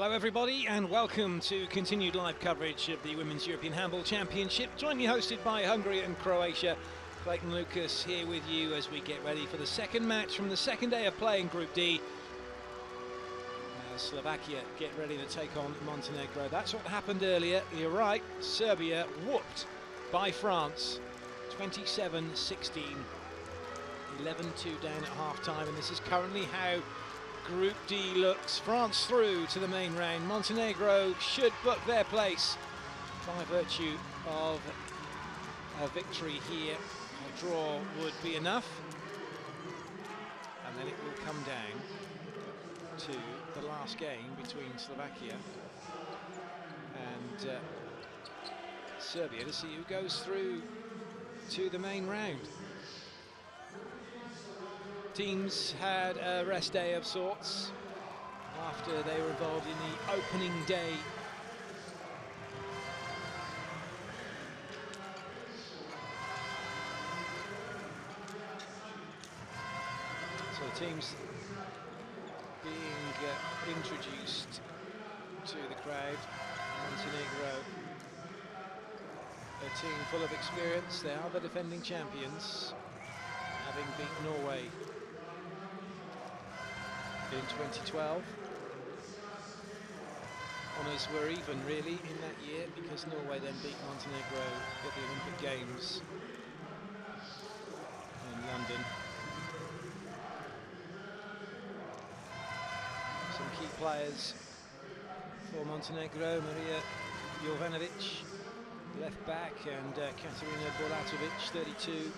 Hello everybody and welcome to continued live coverage of the Women's European Handball Championship, jointly hosted by Hungary and Croatia. Clayton Lucas here with you as we get ready for the second match from the second day of play in Group D. As Slovakia get ready to take on Montenegro. That's what happened earlier. You're right, Serbia whooped by France, 27-16, 11-2 down at half-time, and this is currently how Group D looks. France through to the main round. Montenegro should book their place by virtue of a victory here. A draw would be enough, and then it will come down to the last game between Slovakia and Serbia to see who goes through to the main round. Teams had a rest day of sorts after they were involved in the opening day. So teams being introduced to the crowd. Montenegro, a team full of experience. They are the defending champions, having beat Norway in 2012. Honours were even really in that year because Norway then beat Montenegro at the Olympic Games in London. Some key players for Montenegro: Maria Jovanovic, left back, and Katarina Boratovic, 32.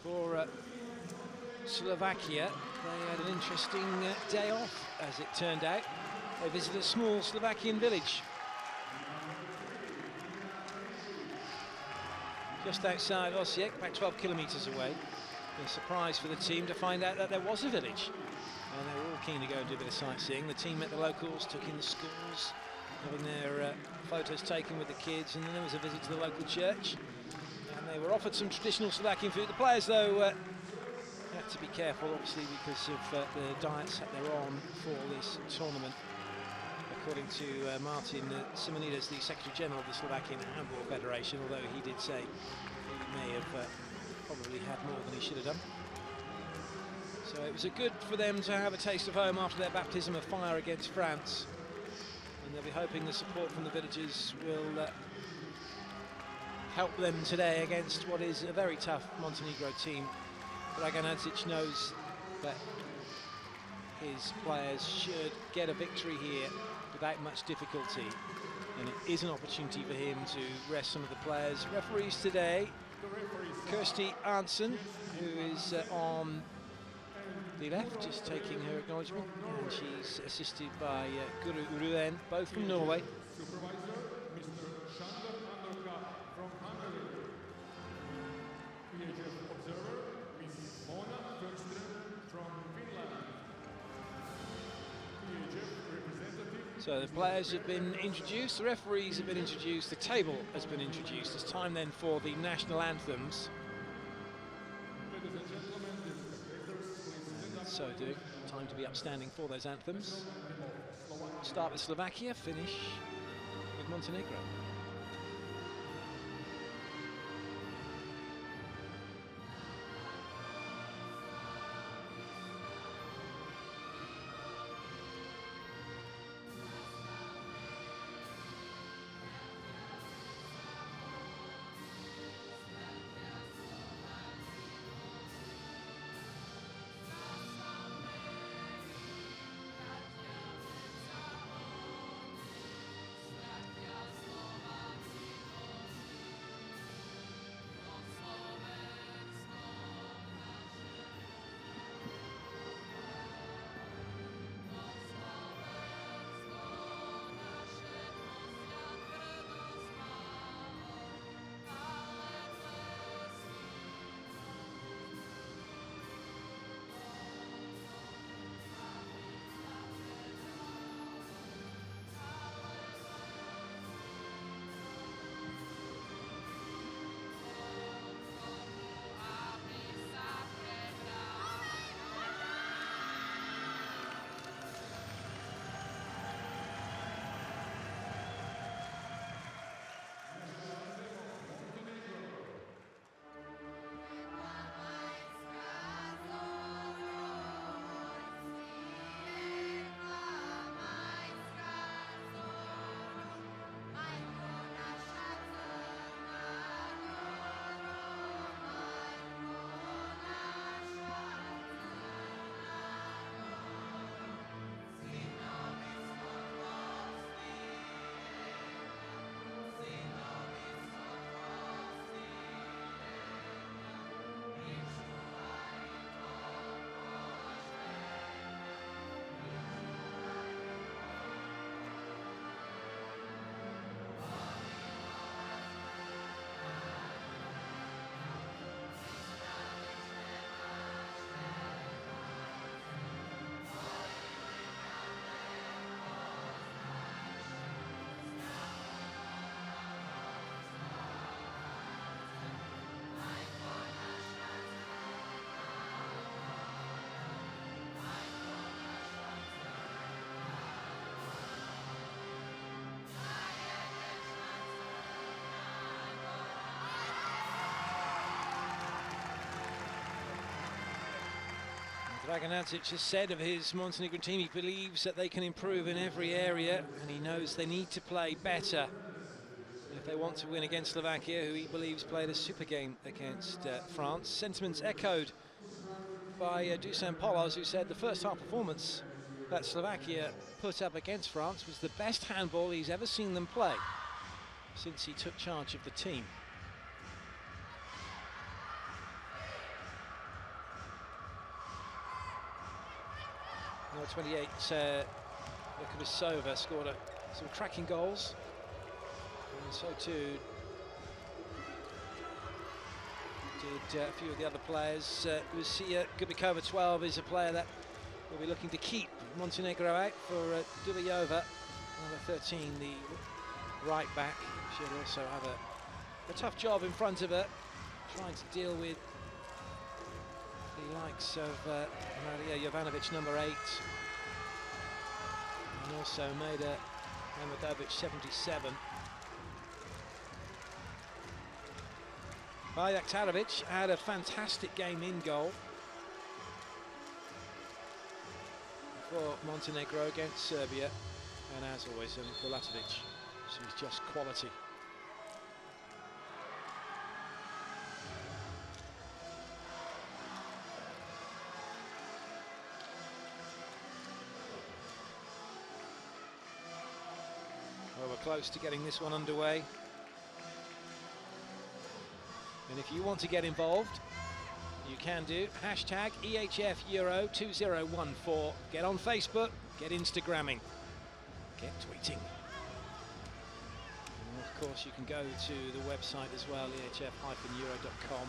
For Slovakia, they had an interesting day off, as it turned out. They visited a small Slovakian village just outside Osijek, about 12 kilometres away. A surprise for the team to find out that there was a village, and they were all keen to go and do a bit of sightseeing. The team met the locals, took in the schools, having their photos taken with the kids, and then there was a visit to the local church. They were offered some traditional Slovakian food. The players, though, had to be careful, obviously, because of the diets that they're on for this tournament. According to Martin Simonides, the Secretary General of the Slovakian Handball Federation, although he did say he may have probably had more than he should have done. So it was good for them to have a taste of home after their baptism of fire against France. And they'll be hoping the support from the villagers will help them today against what is a very tough Montenegro team. Dragan Antic knows that his players should get a victory here without much difficulty, and it is an opportunity for him to rest some of the players. Referees today: Kirsty Arntzen, who is on the left, just taking her acknowledgement, and she's assisted by Guru Uruen, both from Norway. So the players have been introduced, the referees have been introduced, the table has been introduced. It's time then for the national anthems. So do, time to be upstanding for those anthems. Start with Slovakia, finish with Montenegro. Draganacic has said of his Montenegro team, he believes that they can improve in every area, and he knows they need to play better if they want to win against Slovakia, who he believes played a super game against France. Sentiments echoed by Dusan Polos, who said the first half performance that Slovakia put up against France was the best handball he's ever seen them play since he took charge of the team. Number 28, Lukovic scored some cracking goals, and so too did a few of the other players. Lucia Gubikova, 12, is a player that will be looking to keep Montenegro out for Dubajova. Number 13, the right back. She'll also have a tough job in front of her, trying to deal with the likes of Maria Jovanovic, number 8, and also Maida Hamadovic, 77. Bajak Tarovic had a fantastic game in goal for Montenegro against Serbia, and as always, Kulatovic, she's just quality. Well, we're close to getting this one underway. And if you want to get involved, you can do. Hashtag EHF Euro 2014. Get on Facebook, get Instagramming, get tweeting. And of course, you can go to the website as well, ehf-euro.com.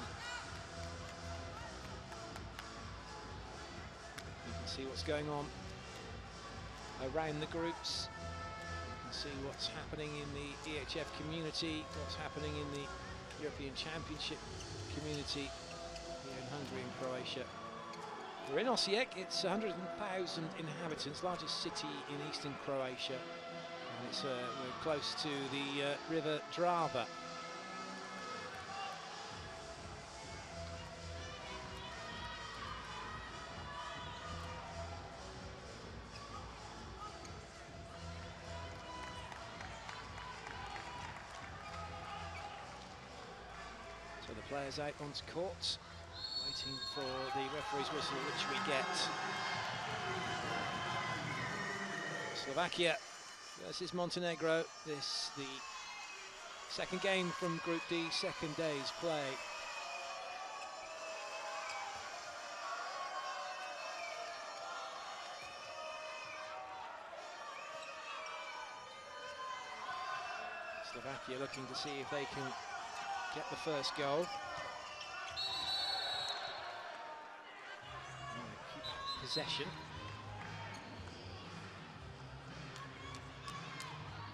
You can see what's going on around the groups. You can see what's happening in the EHF community, what's happening in the European Championship community here in Hungary and Croatia. We're in Osijek. It's 100,000 inhabitants, largest city in eastern Croatia, and it's we're close to the river Drava. So the players out onto court, waiting for the referee's whistle, which we get. Slovakia versus Montenegro. This the second game from Group D, second day's play. Slovakia looking to see if they can get the first goal. Keep possession.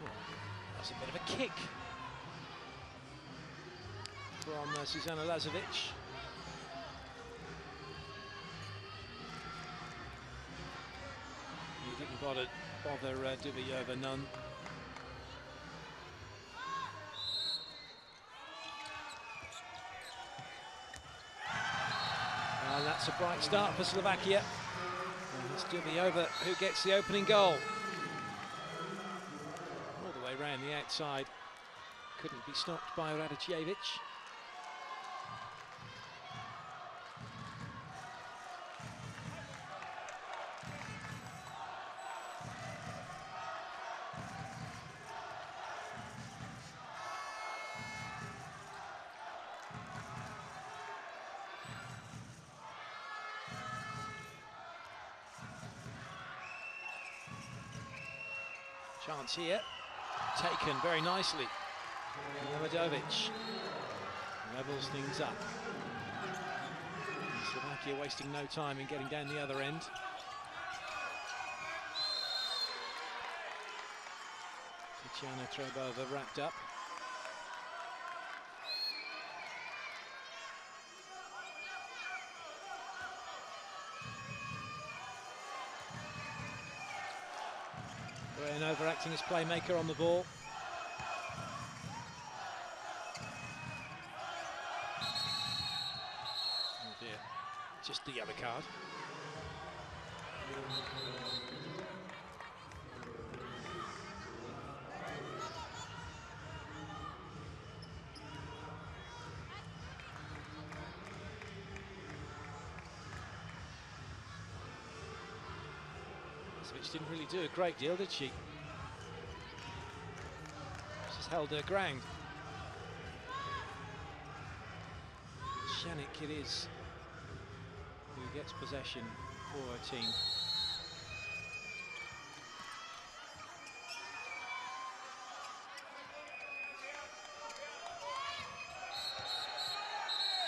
Oh, that's a bit of a kick from Susanna Lazovic. He didn't bother Dubajova none. And that's a bright start for Slovakia. And it's Dubajova who gets the opening goal. All the way round the outside. Couldn't be stopped by Radicevic. Chance here, taken very nicely. Jovanovic levels things up. Slovakia wasting no time in getting down the other end. Tatiana Trebova wrapped up. And overacting as playmaker on the ball. Oh dear, just the yellow card. Which didn't really do a great deal, did she? She's held her ground. Janik it is who gets possession for her team.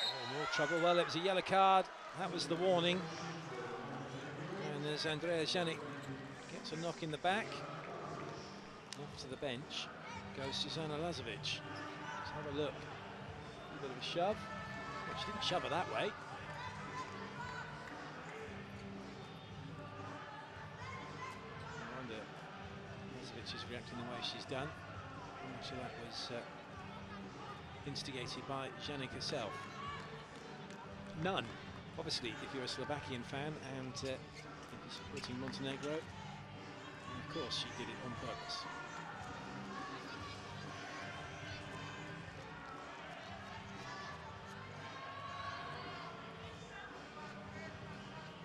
Oh, more trouble. Well, it was a yellow card. That was the warning. And as Andrea Janik gets a knock in the back, off to the bench goes Susanna Lazovic. Let's have a look. A bit of a shove. Well, she didn't shove her that way. I wonder Lazovic is reacting the way she's done. How much of that was instigated by Janik herself? None. Obviously, if you're a Slovakian fan and if you're supporting Montenegro, of course she did it on purpose.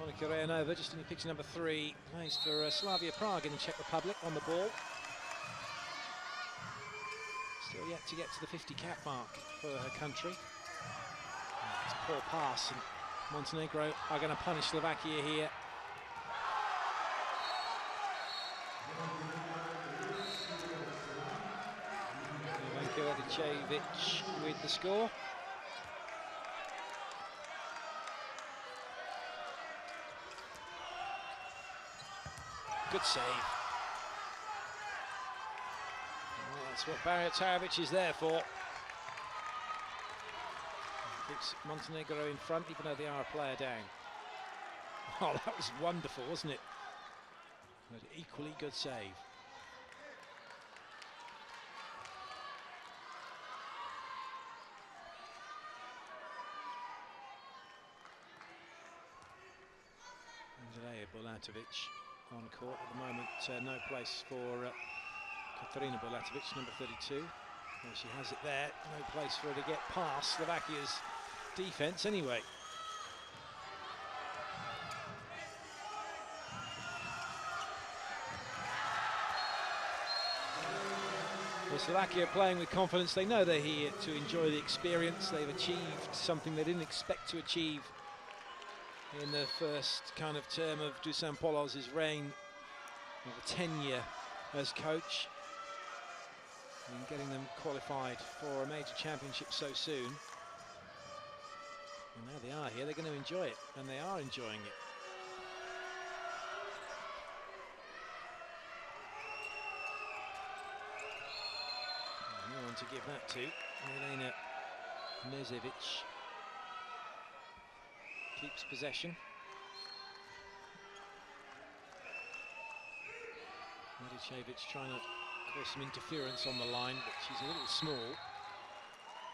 Monika Rejanova, just in the picture number 3, plays for Slavia Prague in the Czech Republic on the ball. Still yet to get to the 50 cap mark for her country. It's a poor pass, and Montenegro are going to punish Slovakia here. Radicevic with the score. Good save. Well, that's what Bariotarovic is there for. Keeps Montenegro in front, even though they are a player down. Oh, that was wonderful, wasn't it? But equally good save. Andrea Bulatovic on court at the moment. No place for Katarina Bulatovic, number 32. Well, she has it there. No place for her to get past Slovakia's defence anyway. Well, Slovakia are playing with confidence. They know they're here to enjoy the experience. They've achieved something they didn't expect to achieve in the first kind of term of Dusan Poloz's reign, of a tenure as coach, and getting them qualified for a major championship so soon. And now they are here, they're going to enjoy it, and they are enjoying it. And no one to give that to. Milena Nezevic keeps possession. Radicevic trying to cause some interference on the line, but she's a little small.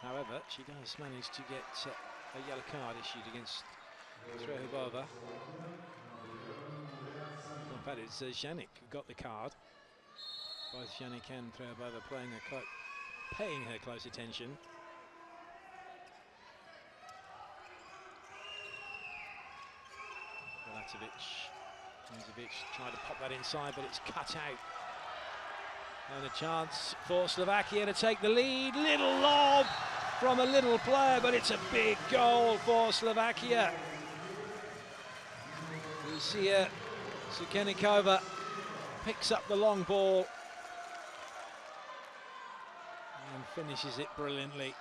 However, she does manage to get a yellow card issued against Trehubova. In fact, it's Janik who got the card. Both Janik and Trehubova paying her close attention. Nezevic tried to pop that inside, but it's cut out. And a chance for Slovakia to take the lead. Little lob from a little player, but it's a big goal for Slovakia. Lucia Sukenikova picks up the long ball and finishes it brilliantly.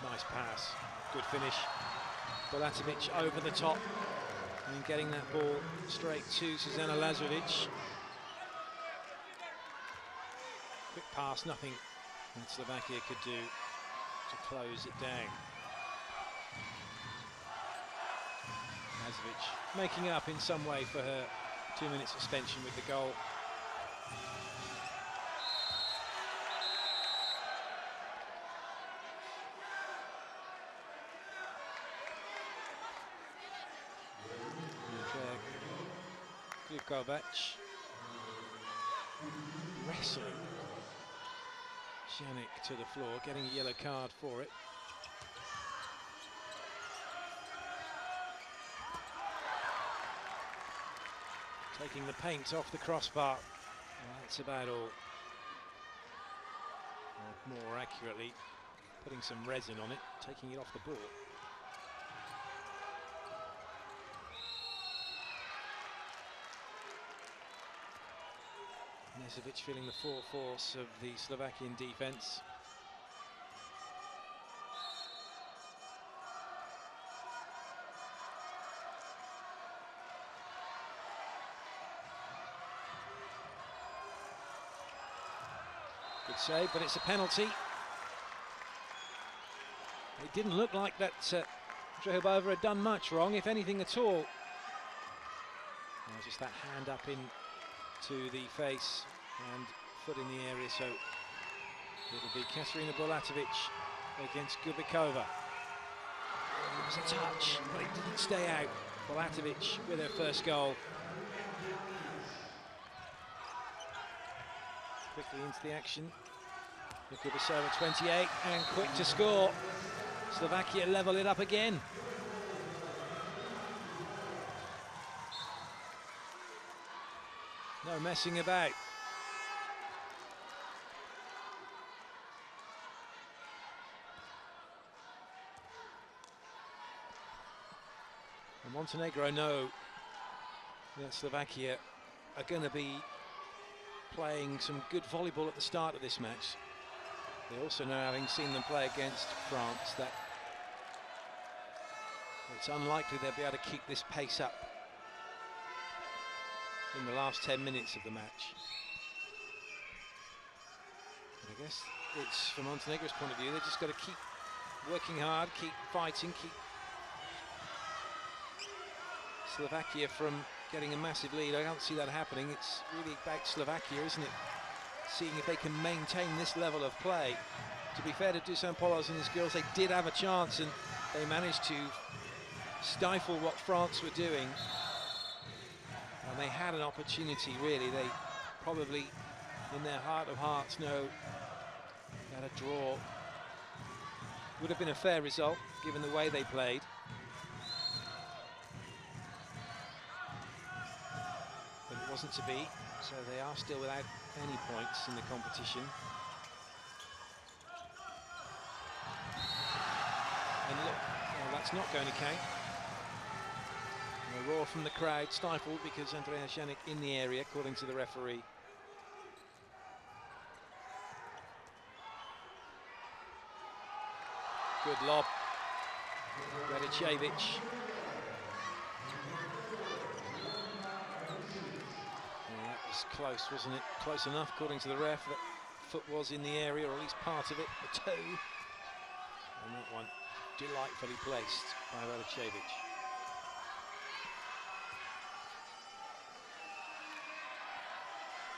Nice pass, good finish. Bulatovic over the top and getting that ball straight to Susanna Lazovic. Quick pass, nothing that Slovakia could do to close it down. Lazovic making up in some way for her 2-minute suspension with the goal. Kovac. Wrestling Janik to the floor, getting a yellow card for it. Taking the paint off the crossbar. Well, that's about all. Or more accurately, putting some resin on it, taking it off the ball. Nezovic feeling the full force of the Slovakian defence. Good save, but it's a penalty. It didn't look like that Drehobova had done much wrong, if anything at all. Just that hand up into the face and foot in the area, so it'll be Katerina Bulatovic against Gubikova. It was a touch, but it didn't stay out. Bulatovic with her first goal. Quickly into the action. Kubasova 28 and quick to score. Slovakia level it up again. No messing about. And Montenegro know that Slovakia are going to be playing some good volleyball at the start of this match. They also know, having seen them play against France, that it's unlikely they'll be able to keep this pace up in the last 10 minutes of the match. And I guess it's, from Montenegro's point of view, they've just got to keep working hard, keep fighting, keep Slovakia from getting a massive lead. I can't see that happening. It's really about Slovakia, isn't it? Seeing if they can maintain this level of play. To be fair to Dusan Polos and his girls, they did have a chance and they managed to stifle what France were doing. And they had an opportunity, really. They probably, in their heart of hearts, know that a draw would have been a fair result, given the way they played. But it wasn't to be, so they are still without any points in the competition. And look, well, that's not going to count. A roar from the crowd, stifled because Andrea Janik in the area, according to the referee. Good lob. Radicevic. That was close, wasn't it? Close enough, according to the ref. That foot was in the area, or at least part of it, the toe. And that one delightfully placed by Radicevic.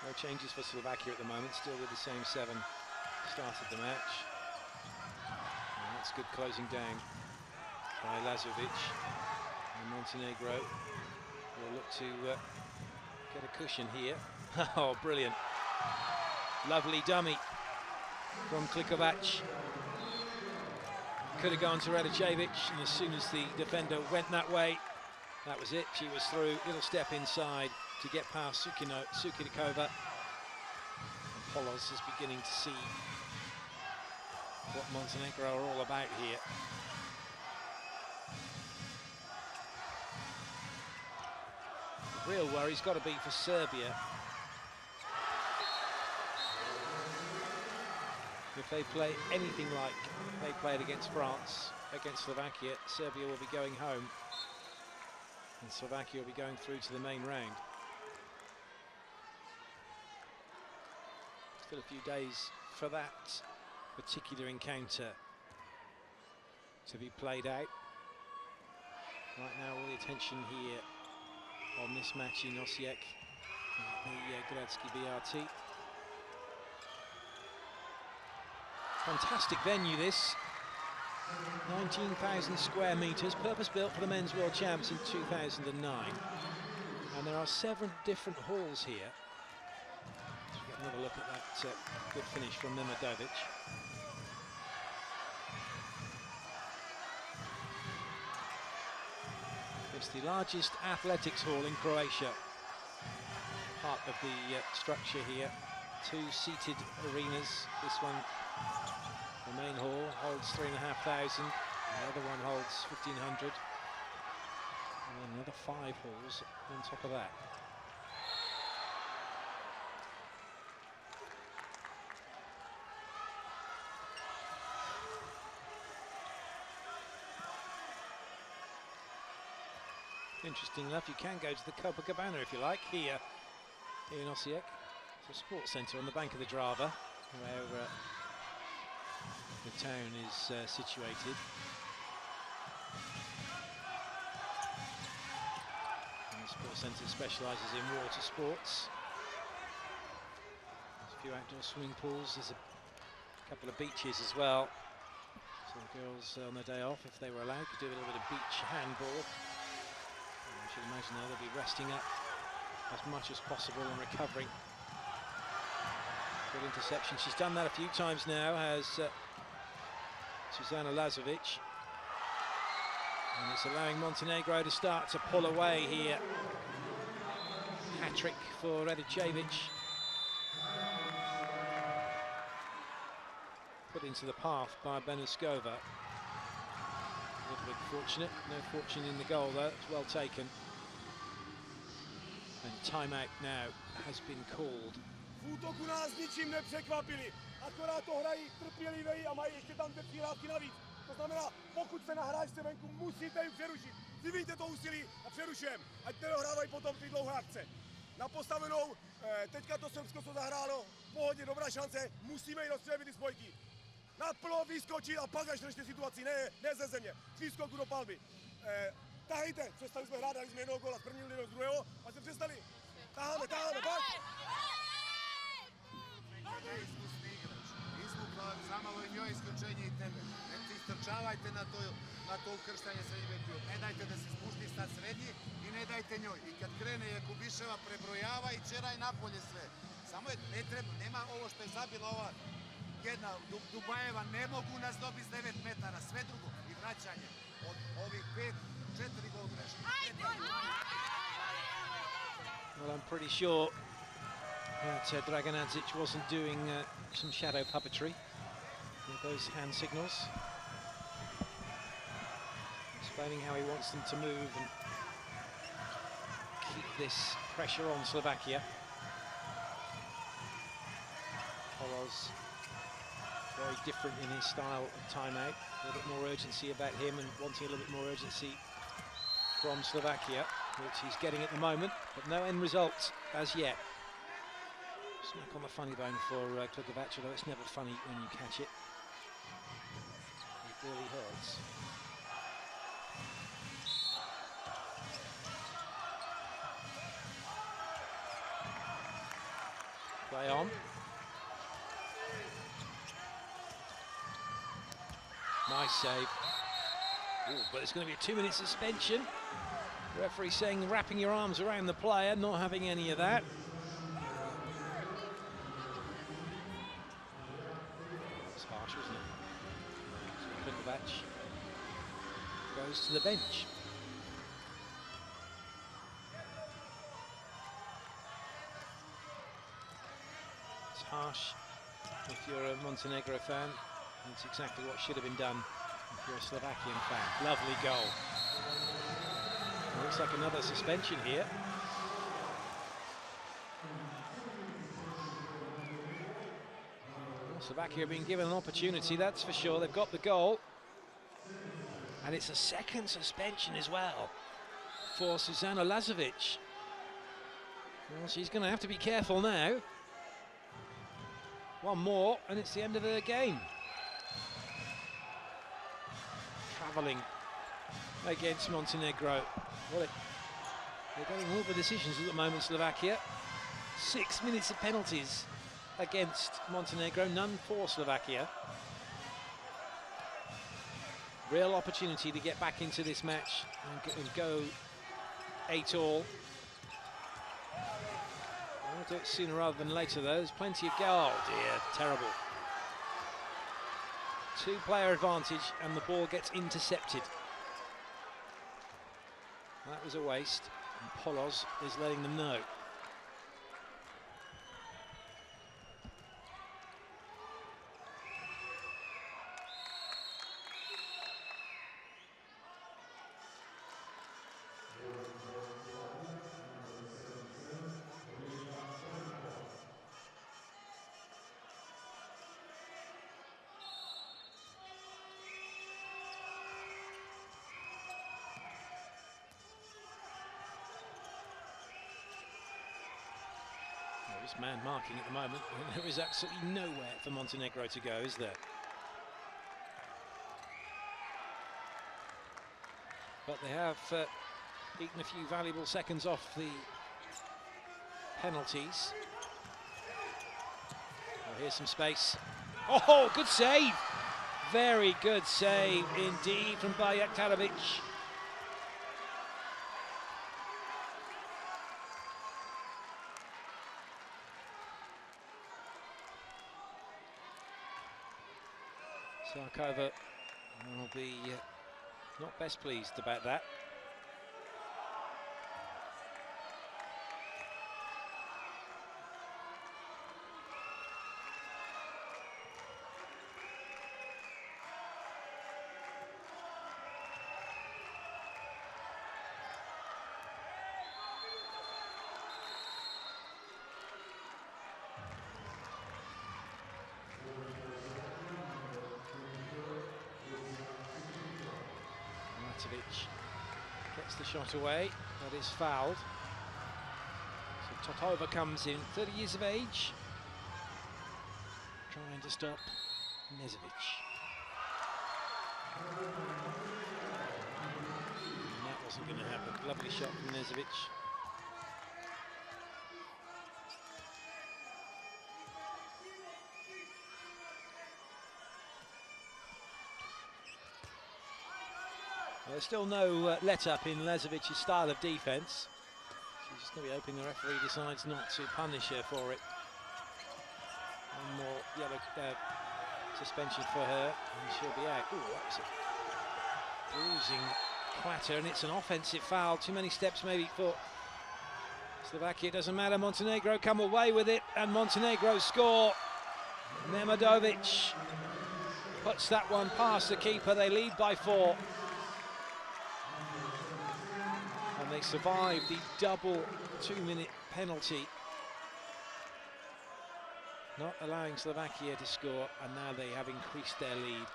No changes for Slovakia at the moment, still with the same 7 started the match. And that's good closing down by Lazovic. And Montenegro will look to get a cushion here. Oh, brilliant. Lovely dummy from Klikovac. Could have gone to Radicevic, and as soon as the defender went that way, that was it. She was through. Little step inside to get past Sukinikova. Polos is beginning to see what Montenegro are all about here. The real worry's got to be for Serbia. If they play anything like they played against France, against Slovakia, Serbia will be going home and Slovakia will be going through to the main round. Still a few days for that particular encounter to be played out. Right now, all the attention here on this match in Osijek, the Gradsky BRT. Fantastic venue, this. 19,000 square metres, purpose-built for the men's world champs in 2009. And there are 7 different halls here. Let's get another look at that good finish from Mimodovic. It's the largest athletics hall in Croatia. Part of the structure here. 2 seated arenas. This one, the main hall, holds 3,500. The other one holds 1,500. And then another 5 halls on top of that. Interesting enough, you can go to the Copacabana if you like, here in Osijek. It's a sports centre on the bank of the Drava, where the town is situated. And the sports centre specialises in water sports. There's a few outdoor swimming pools, there's a couple of beaches as well. So the girls on their day off, if they were allowed, could do a little bit of beach handball. I should imagine they'll be resting up as much as possible and recovering. Good interception. She's done that a few times now, has Zuzana Lazovic. And it's allowing Montenegro to start to pull away here. Hat-trick for Radicevic. Put into the path by Benuskova. A little bit fortunate, no fortune in the goal though, it's well taken. And timeout now has been called. V útoku nás ničím nepřekvapili, akorát to hrají trpělivěji a mají ještě tam 2 přihrávky navíc. To znamená, pokud se na hráčce venku, musíte ji přerušit. Vyvíjte to úsilí a přerušujeme, ať nedohrávají potom ty dlouhé akce. Na postavenou, teďka to Srbsko, co zahrálo, v pohodě, dobrá šance, musíme ji dostřelit ty spojky. Naplno vyskočit a pak až řešte situaci, ne ze země, z výskoku do palby. Tahejte, přestali jsme hrát, dali jsme jednoho góla z prvního lidu z druhého a jsme přestali. Taháme, pojď! Neiskusni igrač. Izvukla zamalo i njoj isključenje i tebe. Istrčavajte na to ukrštanje srednjeg bekiju. Ne dajte da se spušti sad srednji i ne dajte njoj. I kad krene Jakubiševa prebrojava i čeraj napolje sve. Samo je, ne treba, nema ovo što je zabila ova jedna Dubajeva, ne mogu nas dobiti s 9 metara, sve drugo i vraćanje. Od ovih 5, 4 gol greške. Well, I'm pretty sure that Draganadzic wasn't doing some shadow puppetry with those hand signals, explaining how he wants them to move and keep this pressure on Slovakia. Polo's very different in his style of timeout, a little bit more urgency about him and wanting a little bit more urgency from Slovakia, which he's getting at the moment, but no end result as yet. Smack on the funny bone for Klukovac, although it's never funny when you catch it. It really hurts. Play on. Nice save. Ooh, but it's going to be a 2-minute suspension. The referee saying wrapping your arms around the player, not having any of that. That's harsh, wasn't it? So Klukovac goes to the bench. It's harsh if you're a Montenegro fan. It's exactly what should have been done if you're a Slovakian fan. Lovely goal. It looks like another suspension here. Well, Slovakia have been given an opportunity, that's for sure. They've got the goal. And it's a second suspension as well for Zuzana Lazovic. Well, she's going to have to be careful now. One more, and it's the end of the game. Travelling against Montenegro. Well, they're getting all the decisions at the moment, Slovakia. 6 minutes of penalties against Montenegro, none for Slovakia. Real opportunity to get back into this match and go 8-all. do it sooner rather than later, though. There's plenty of goal. Oh dear, terrible. Two-player advantage, and the ball gets intercepted. That was a waste, and Polos is letting them know. Man marking at the moment. There is absolutely nowhere for Montenegro to go, is there? But they have eaten a few valuable seconds off the penalties. Oh, here's some space. Oh, good save! Very good save indeed from Bajak. Sarkova will be not best pleased about that. Gets the shot away, that is fouled. So Totova comes in, 30 years of age, trying to stop Nezovic. And that wasn't going to happen. Lovely shot from Nezovic. There's still no let-up in Lezovic's style of defence. She's just going to be hoping the referee decides not to punish her for it. One more yellow suspension for her, and she'll be out. Ooh, that was a bruising clatter, and it's an offensive foul. Too many steps maybe for Slovakia. Doesn't matter. Montenegro come away with it, and Montenegro score. Nemedovic puts that one past the keeper. They lead by 4. And they survive the double 2-minute penalty, not allowing Slovakia to score, and now they have increased their lead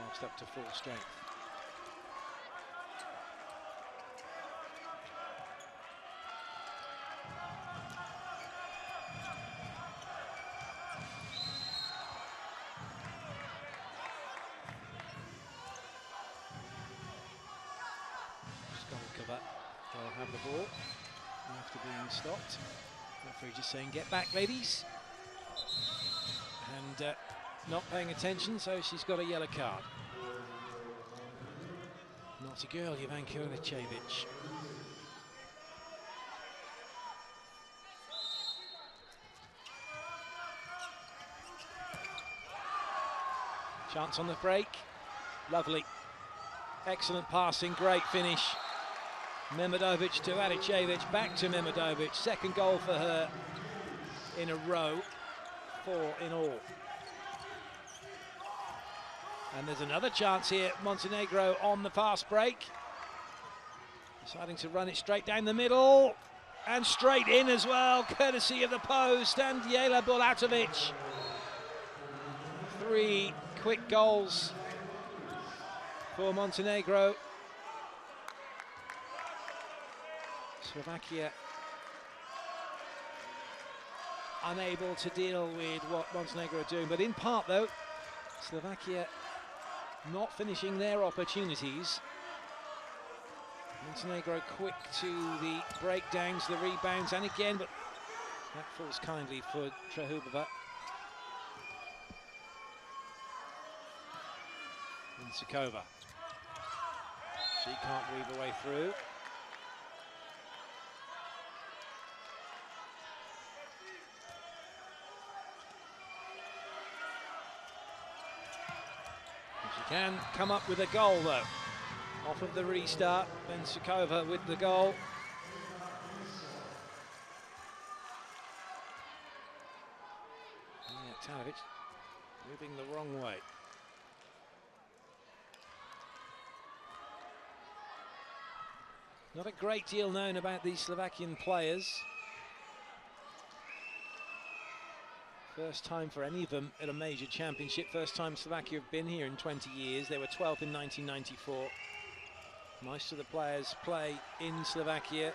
whilst up to full strength. They'll have the ball after being stopped. Referee just saying, get back, ladies. And not paying attention, so she's got a yellow card. Naughty girl, Jovanka Ilicevic. Chance on the break. Lovely. Excellent passing, great finish. Memedovic to Ilicevic, back to Memedovic. Second goal for her in a row, 4 in all. And there's another chance here. Montenegro on the fast break, deciding to run it straight down the middle and straight in as well, courtesy of the post and Jela Bulatovic. 3 quick goals for Montenegro. Slovakia unable to deal with what Montenegro are doing, but in part though, Slovakia not finishing their opportunities. Montenegro quick to the breakdowns, the rebounds, and again, but that falls kindly for Trehubova. And Sukova. She can't weave her way through. Can come up with a goal though. Off of the restart, Bensukova with the goal. Yeah, Tanovic moving the wrong way. Not a great deal known about these Slovakian players. First time for any of them at a major championship. First time Slovakia have been here in 20 years. They were 12th in 1994. Most of the players play in Slovakia.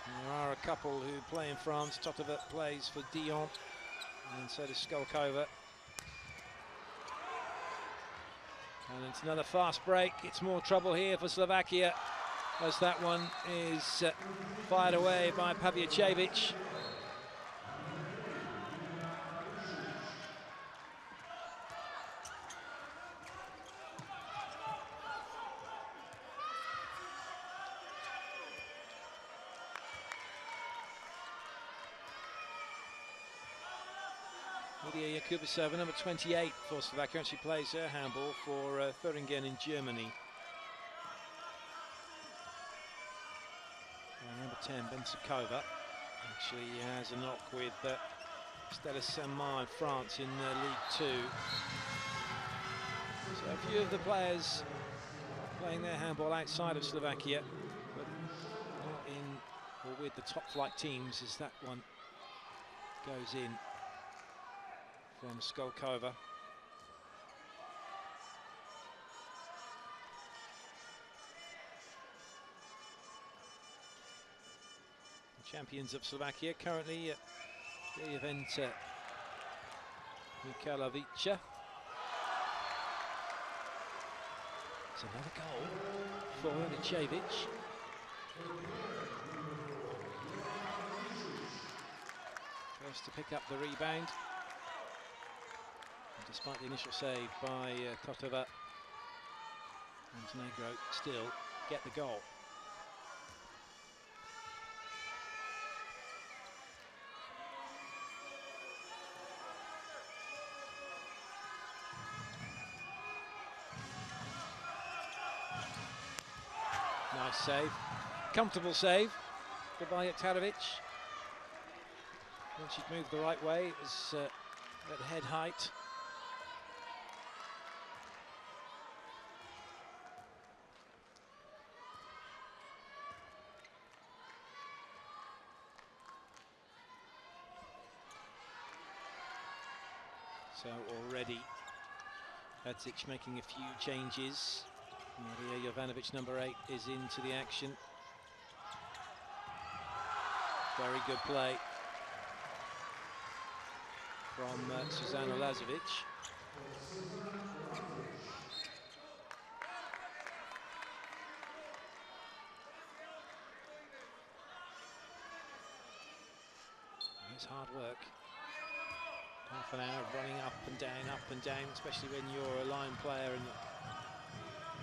There are a couple who play in France. Totova plays for Dijon, and so does Skolkova. And it's another fast break. It's more trouble here for Slovakia, as that one is fired away by Paviacevic. Lidia Jakubisova, number 28 for Slovakia, actually plays her handball for Thuringen in Germany. And number 10, Bensukova, actually has a knock with Stella Saint-Marc in France in League 2. So a few of the players playing their handball outside of Slovakia, but not in or with the top flight teams, as that one goes in from Skolkova. The champions of Slovakia currently at the event Mikhailovica. It's another goal for Radicevic. First to pick up the rebound. Despite the initial save by Totova, Montenegro still get the goal. Nice save, comfortable save by Tanovic. Once she'd moved the right way, it was at head height. So already Vadzic making a few changes. Maria Jovanovic, number 8, is into the action. Very good play from Zuzana Lazovic. It's hard work. Half an hour of running up and down, especially when you're a line player and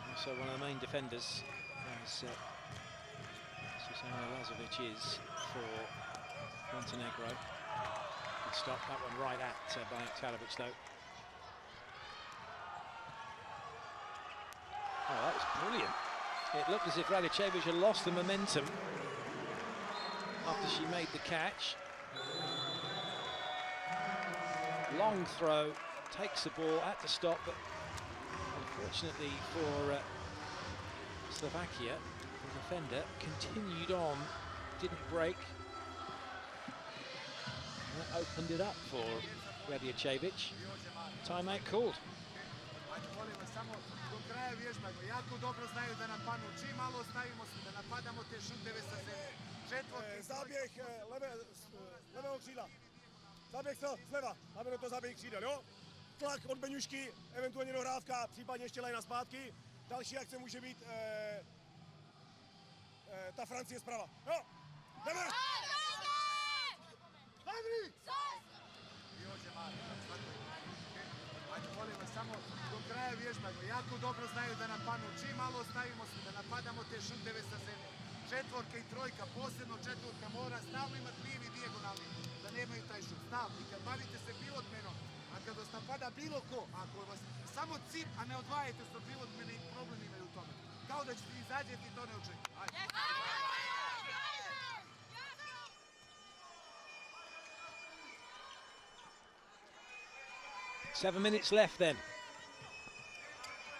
also one of the main defenders, as Zuzana Lazovic is for Montenegro. Good stop, that one right at Tanovic though. Oh, that was brilliant. It looked as if Radicevic had lost the momentum after she made the catch. Long throw, takes the ball at the stop, but unfortunately for Slovakia, the defender continued on, didn't break. And that opened it up for Radicevic. Timeout called. Záběh levého křídla. Záběh zleva, máme to záběh křídel, jo? Tlak od Beňušky, eventuálně dohrávka, případně ještě lajna zpátky. Další akce může být ta Francie zprava. Jo, jdeme! Henry! Ajde, molim vas, samo do kraja vježbajmo. Jako dobro znaju da napadnu. Čim malo ostavimo se da napadamo te šuteve sa zemlje. Četvorka i trojka, posebno četvorka mora stalno imati lijevi dijagonalni, da nemaju taj šut. Stalno. I kad bavite se pilot menom, A kad vas napada bilo ko, ako vas samo cip, a ne odvajate se od bilo mene, problem imaju u tome. Kao da ćete izađeti i to ne očekujete. Ajde. 7 minutes left then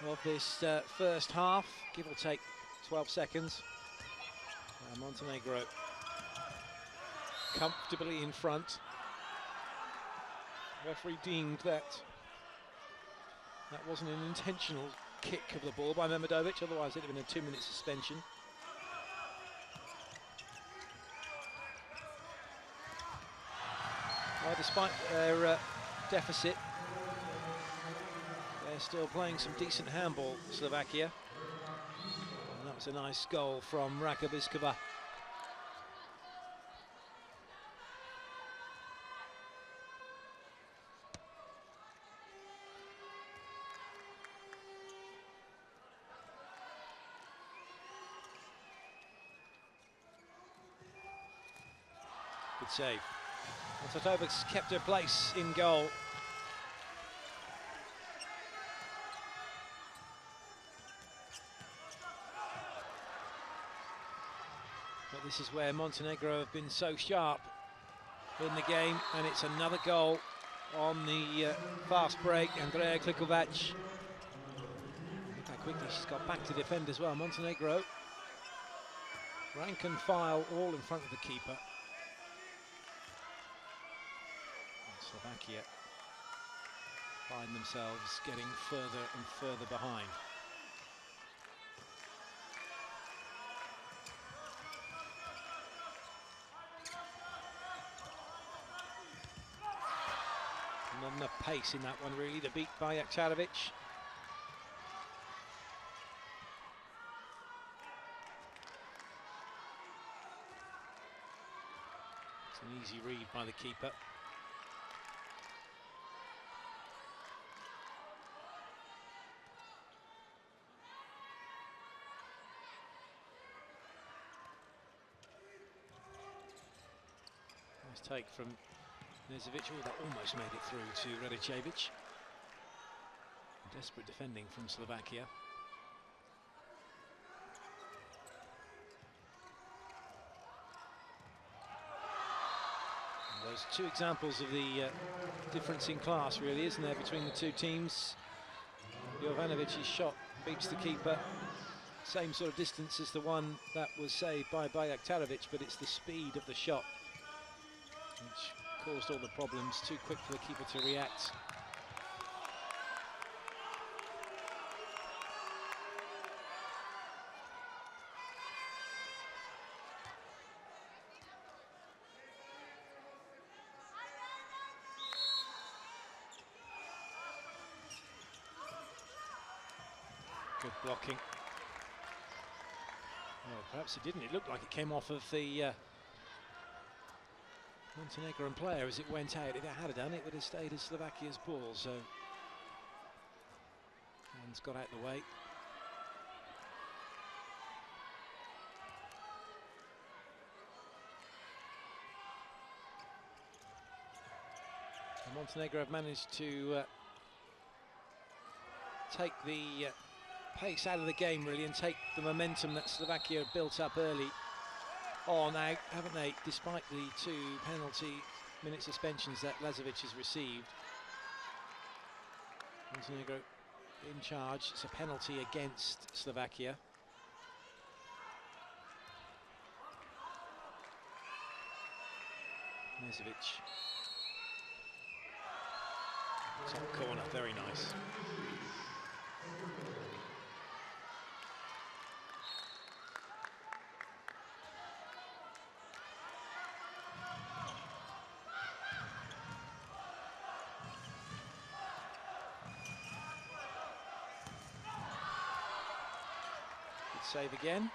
of this first half, give or take 12 seconds. Montenegro comfortably in front. Referee deemed that wasn't an intentional kick of the ball by Memedovic, otherwise it'd have been a 2-minute suspension. Well, despite their deficit, they're still playing some decent handball, Slovakia. And that was a nice goal from Raka Biskova. Good save. Totovic's kept her place in goal. But this is where Montenegro have been so sharp in the game, and it's another goal on the fast break. Andrea Klikovac. Look how quickly she's got back to defend as well. Montenegro, rank and file, all in front of the keeper. Slovakia find themselves getting further and further behind. Not enough pace in that one really to beat Bajaktarovic. It's an easy read by the keeper. Nice take from Nezovic. Oh, that almost made it through to Radicevic. Desperate defending from Slovakia. And those two examples of the difference in class, really, isn't there, between the two teams? Jovanovic's shot beats the keeper. Same sort of distance as the one that was saved by Bajaktarovic, but it's the speed of the shot which caused all the problems. Too quick for the keeper to react. Good blocking. Well, perhaps it didn't. It looked like it came off of the Montenegrin player as it went out. If it had done, it would have stayed as Slovakia's ball, so hands got out the way. And Montenegro have managed to take the pace out of the game, really, and take the momentum that Slovakia built up early on out, haven't they, despite the 2 penalty-minute suspensions that Lazovic has received. Montenegro in charge. It's a penalty against Slovakia. Nezovic. Top corner, very nice. Save again.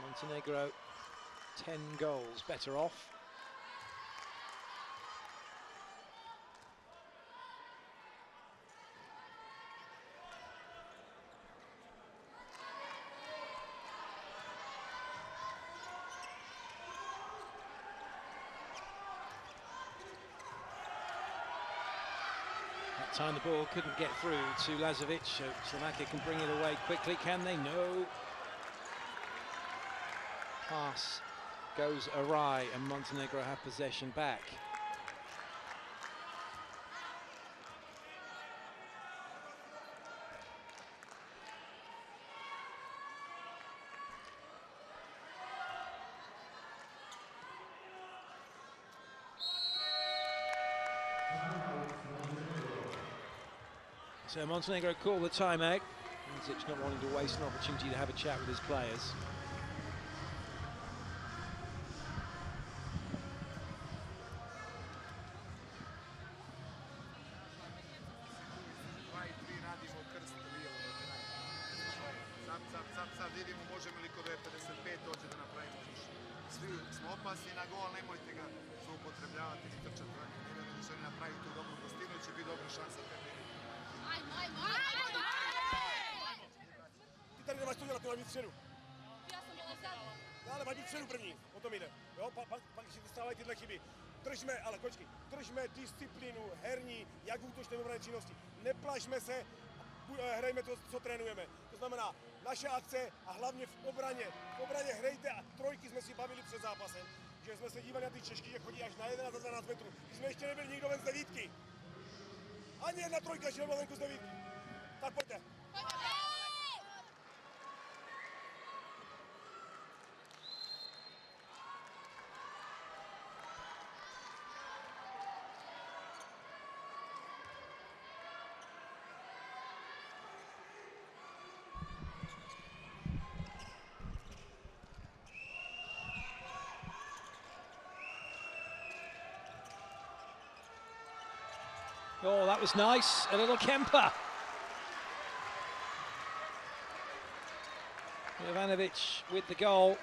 Montenegro 10 goals better off. time the ball couldn't get through to Lazovic, so Slovakia can bring it away quickly. Can they? No. Pass goes awry and Montenegro have possession back. So Montenegro call the timeout. Lazovic not wanting to waste an opportunity to have a chat with his players. Sad vidimo možemo li kod 55 dođe da napravimo više. Svi smo opasni na gol, nemojte ga zloupotrebljavati ni trčati. Ne vjerujem da će oni napraviti tu dobru gostinu i će biti dobra šansa tebi. Ty tady nemáš to dělat, ty máš být středu. Já jsem byla vzadu. No, ale máš být středu první, o tom jde. Jo, pak si dostávají tyhle chyby. Držme, ale kočky, držme disciplínu herní, jak v útočné obrané činnosti. Neplašme se, hrajme to, co trénujeme. To znamená, naše akce a hlavně v obraně. V obraně hrajte a trojky jsme si bavili před zápasem, že jsme se dívali na ty Češky, že chodí až na 11 a 12 metrů. Když jsme ještě nebyli nikdo ven z devítky. Ani jedna trojka ještě nebyla venku z devítky. Tak pojďte. Oh, that was nice. A little Kemper. Jovanovic with the goal.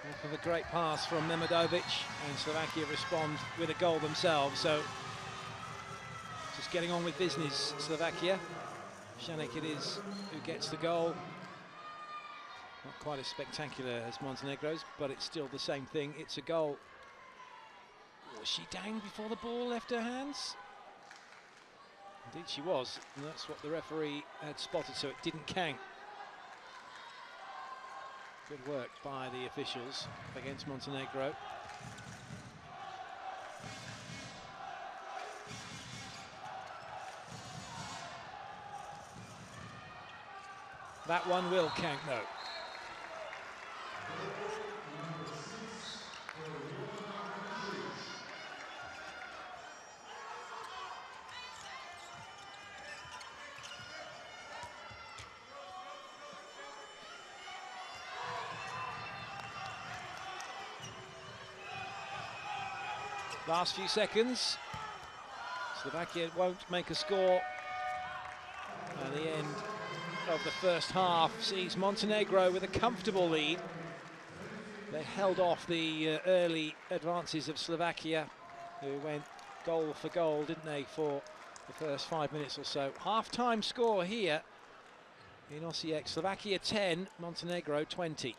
Off of a great pass from Memedovic, and Slovakia respond with a goal themselves. So, just getting on with business, Slovakia. Shanik it is who gets the goal. Not quite as spectacular as Montenegro's, but it's still the same thing. It's a goal. Was she down before the ball left her hands? Indeed she was, and that's what the referee had spotted, so it didn't count. Good work by the officials against Montenegro. That one will count though. Last few seconds. Slovakia won't make a score. And the end of the first half sees Montenegro with a comfortable lead. They held off the early advances of Slovakia, who went goal for goal, didn't they, for the first 5 minutes or so. Half-time score here in Osijek. Slovakia 10, Montenegro 20.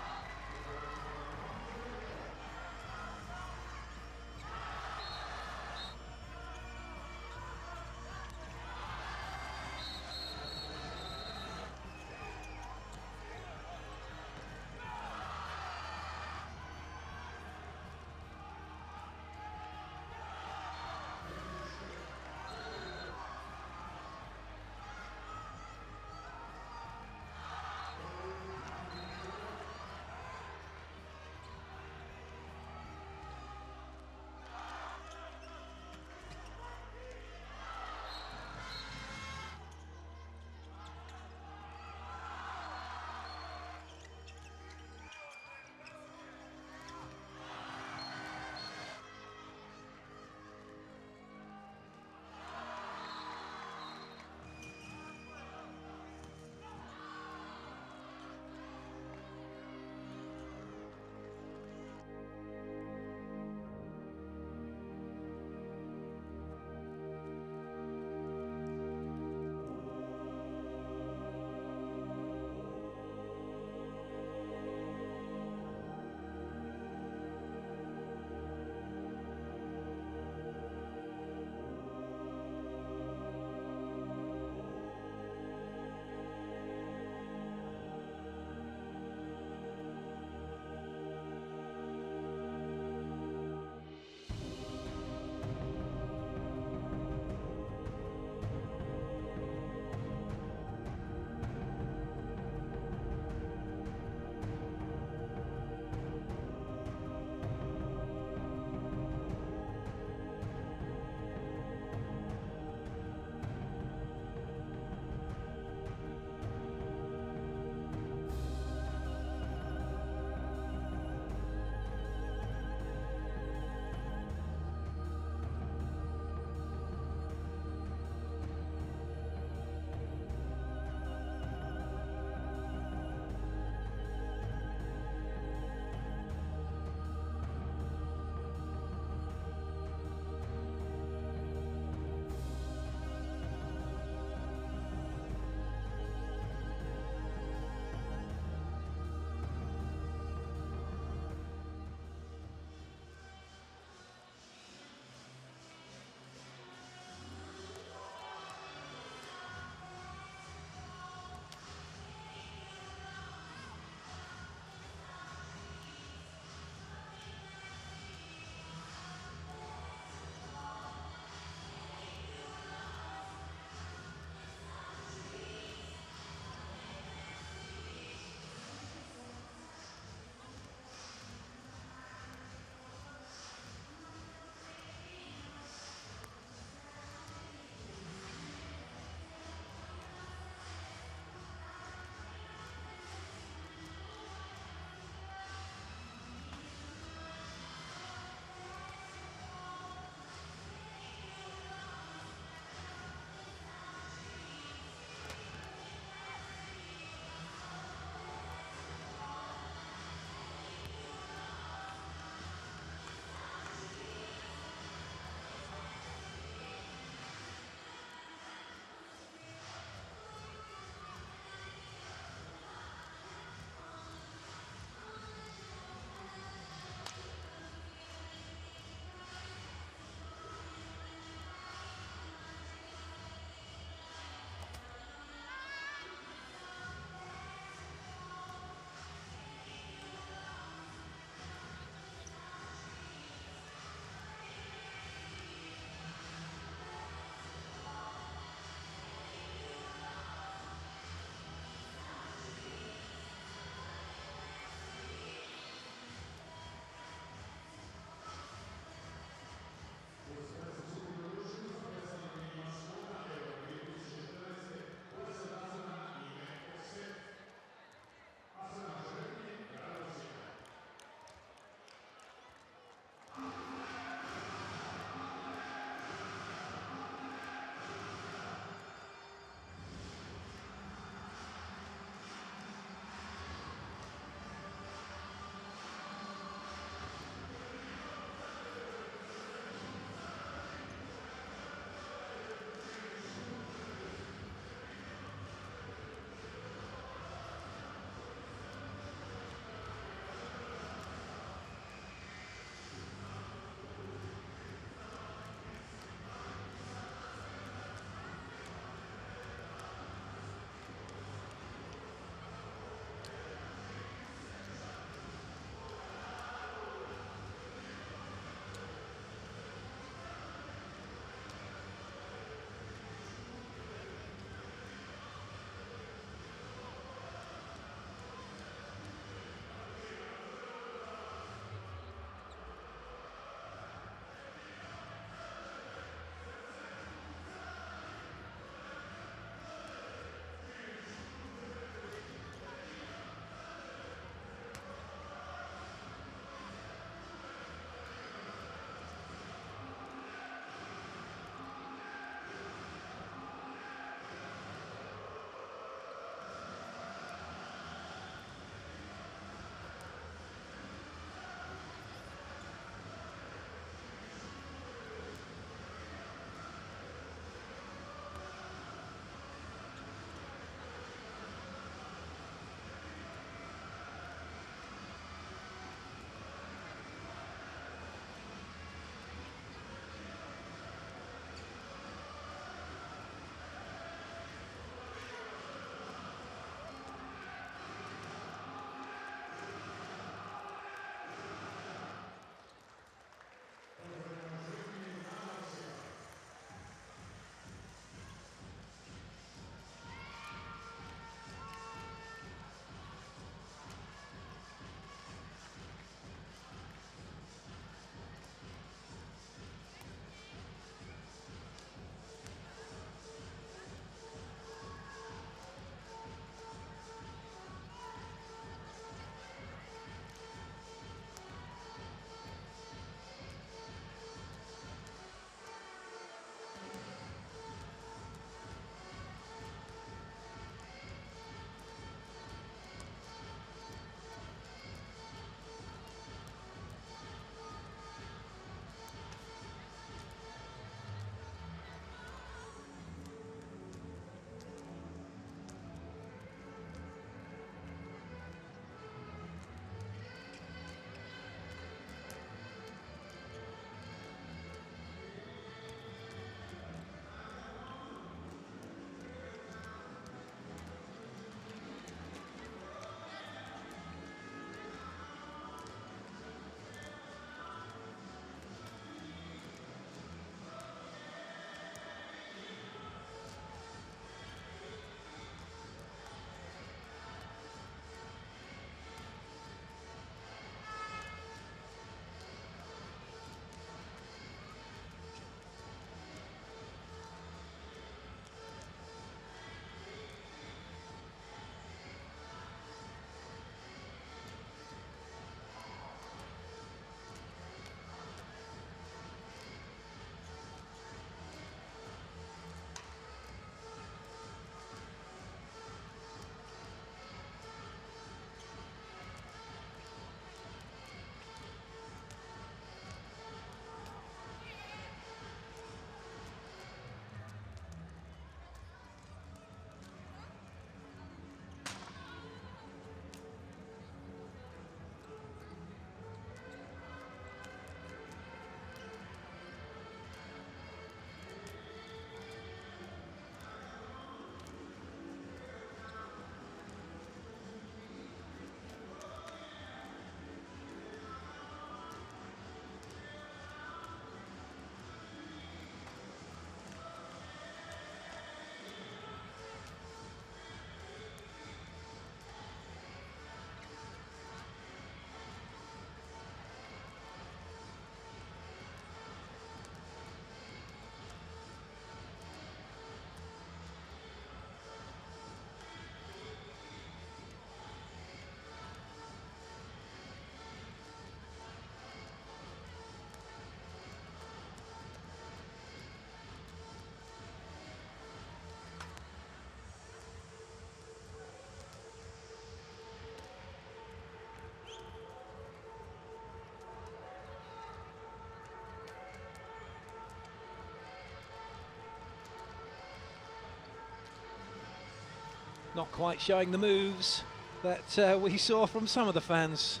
Not quite showing the moves that we saw from some of the fans.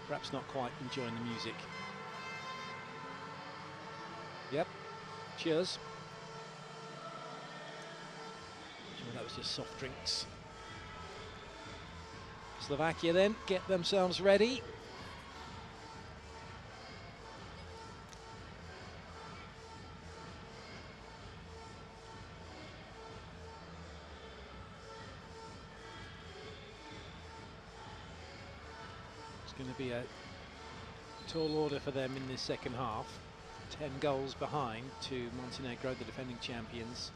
Perhaps not quite enjoying the music. Yep, cheers. Sure, that was just soft drinks. Slovakia then get themselves ready. It's going to be a tall order for them in this second half. 10 goals behind to Montenegro, the defending champions.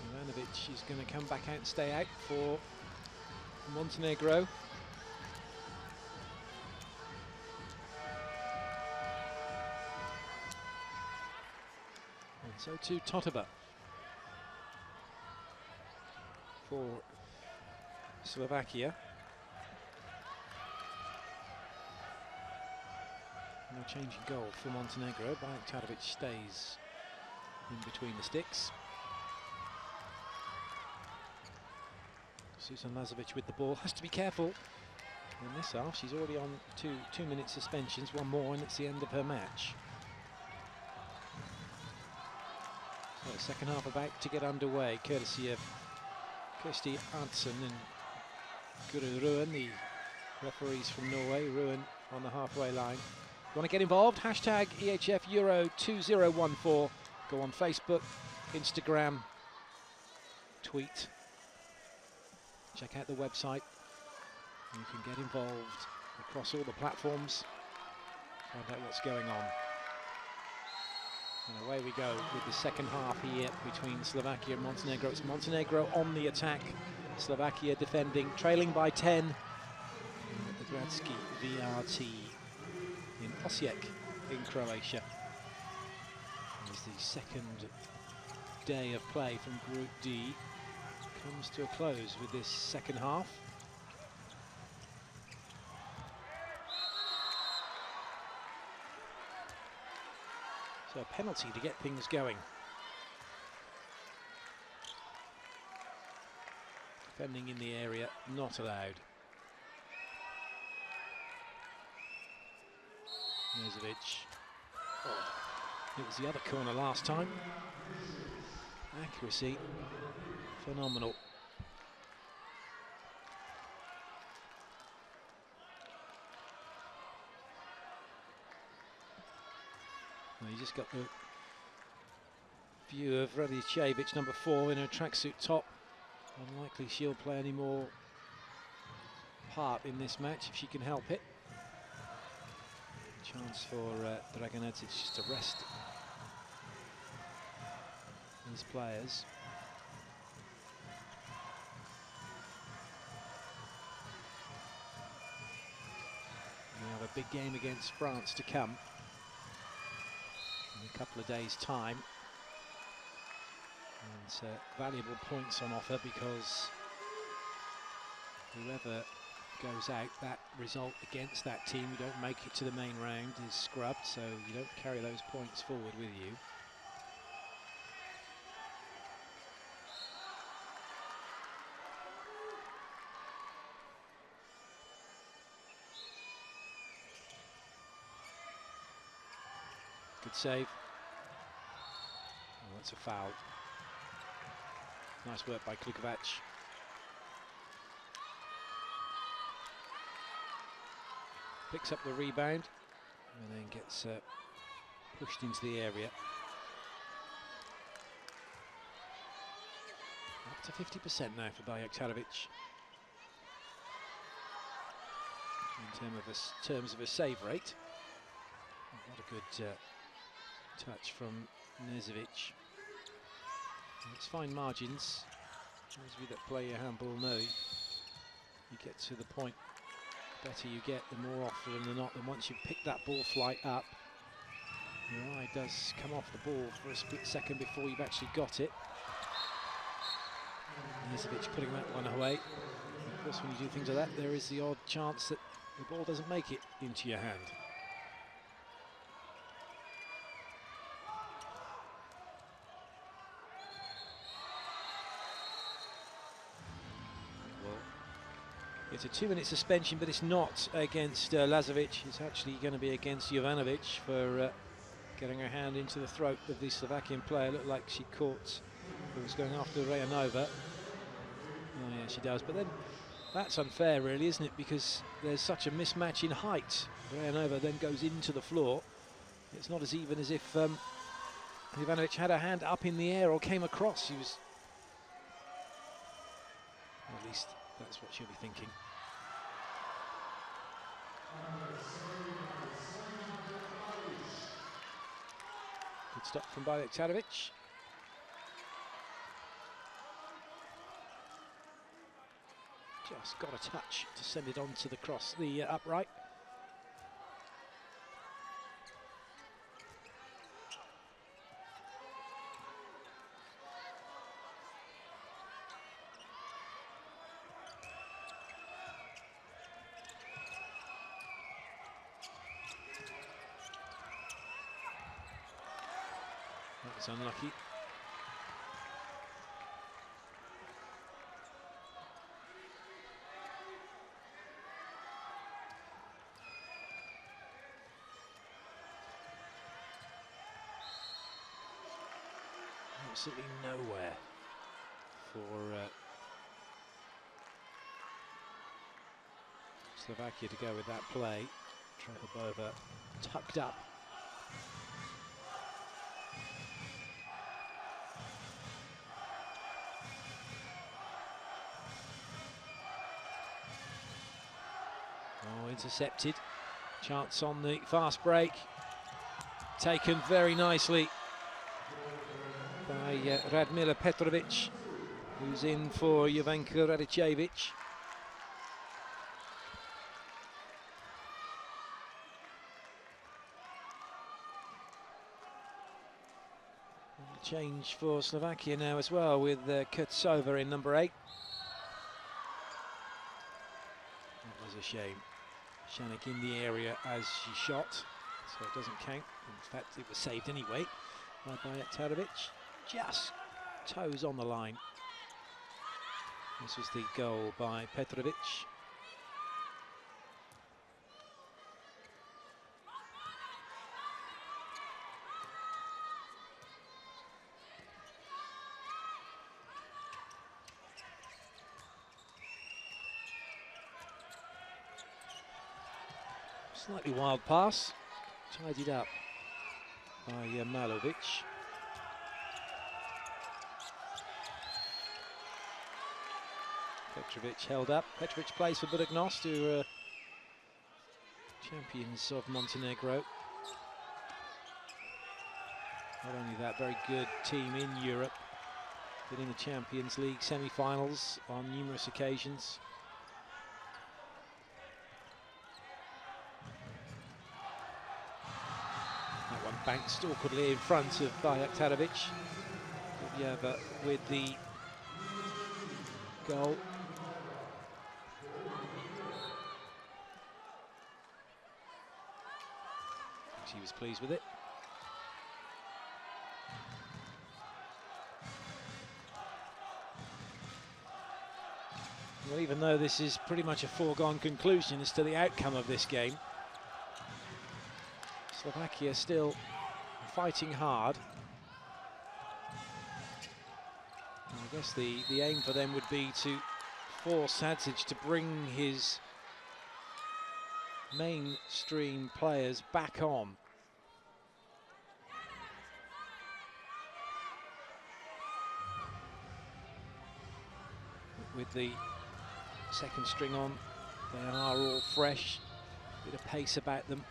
Ivanovic is going to come back out and stay out for Montenegro. And so too Totova for Slovakia. No change in goal for Montenegro. Bajraktarovic stays in between the sticks. Susan Lazovic with the ball, has to be careful in this half. She's already on two-minute suspensions, one more and it's the end of her match. So second half about to get underway, courtesy of Kirsti Arntzen and Guru Ruan, the referees from Norway. Ruan on the halfway line. If you want to get involved, hashtag EHF Euro 2014. Go on Facebook, Instagram, tweet. Check out the website. You can get involved across all the platforms. Find out what's going on. And away we go with the second half here between Slovakia and Montenegro. It's Montenegro on the attack. Slovakia defending, trailing by 10. At the Gradski VRT in Osijek in Croatia. As the second day of play from Group D comes to a close with this second half. So a penalty to get things going. Defending in the area, not allowed. Nezovic. Oh, it was the other corner last time. Accuracy, phenomenal. Well, you just got the view of Radicevic, number 4, in her tracksuit top. Unlikely she'll play any more part in this match if she can help it. Chance for Dragonetic just to rest these players. We have a big game against France to come in a couple of days' time. And valuable points on offer because whoever goes out, that result against that team who don't make it to the main round is scrubbed, so you don't carry those points forward with you. Good save. Oh, that's a foul. Nice work by Klukovac. Picks up the rebound and then gets pushed into the area. Up to 50% now for Bajraktarovic. In terms of a save rate. What a good touch from Nezovic. It's fine margins. Those of you that play your handball know you get to the point, better you get, the more often than not. And once you pick that ball flight up, your eye does come off the ball for a split second before you've actually got it. Nezovic putting that one away. And of course, when you do things like that, there is the odd chance that the ball doesn't make it into your hand. It's a 2-minute suspension, but it's not against Lazovic. It's actually going to be against Jovanovic for getting her hand into the throat of the Slovakian player. Looked like she caught who was going after Rejanova. Oh yeah, she does. But then that's unfair, really, isn't it? Because there's such a mismatch in height. Rejanova then goes into the floor. It's not as even as if Jovanovic had her hand up in the air or came across. She was... At least that's what she'll be thinking. Good stop from Bajraktarovic. Just got a touch to send it onto the cross, the upright. That was unlucky. Absolutely nowhere for Slovakia to go with that play. Trehobova tucked up. Oh, intercepted. Chance on the fast break. Taken very nicely by Radmila Petrovic, who's in for Jovanka Radicevic. Change for Slovakia now as well, with Kurtsova in number 8. That was a shame. Shanik in the area as she shot, so it doesn't count. In fact, it was saved anyway by Bajraktarovic. Just toes on the line. This was the goal by Petrovic. Slightly wild pass, tidied up by Malovic. Petrovic held up. Petrovic plays for Buduknost, who are champions of Montenegro. Not only that, very good team in Europe, but in the Champions League semi-finals on numerous occasions. That one banked awkwardly in front of Bajraktarovic. Budjava with the goal. He was pleased with it. Well, even though this is pretty much a foregone conclusion as to the outcome of this game, Slovakia still fighting hard. And I guess the aim for them would be to force Hadzic to bring his mainstream players back on. With the second string on, they are all fresh, bit of pace about them.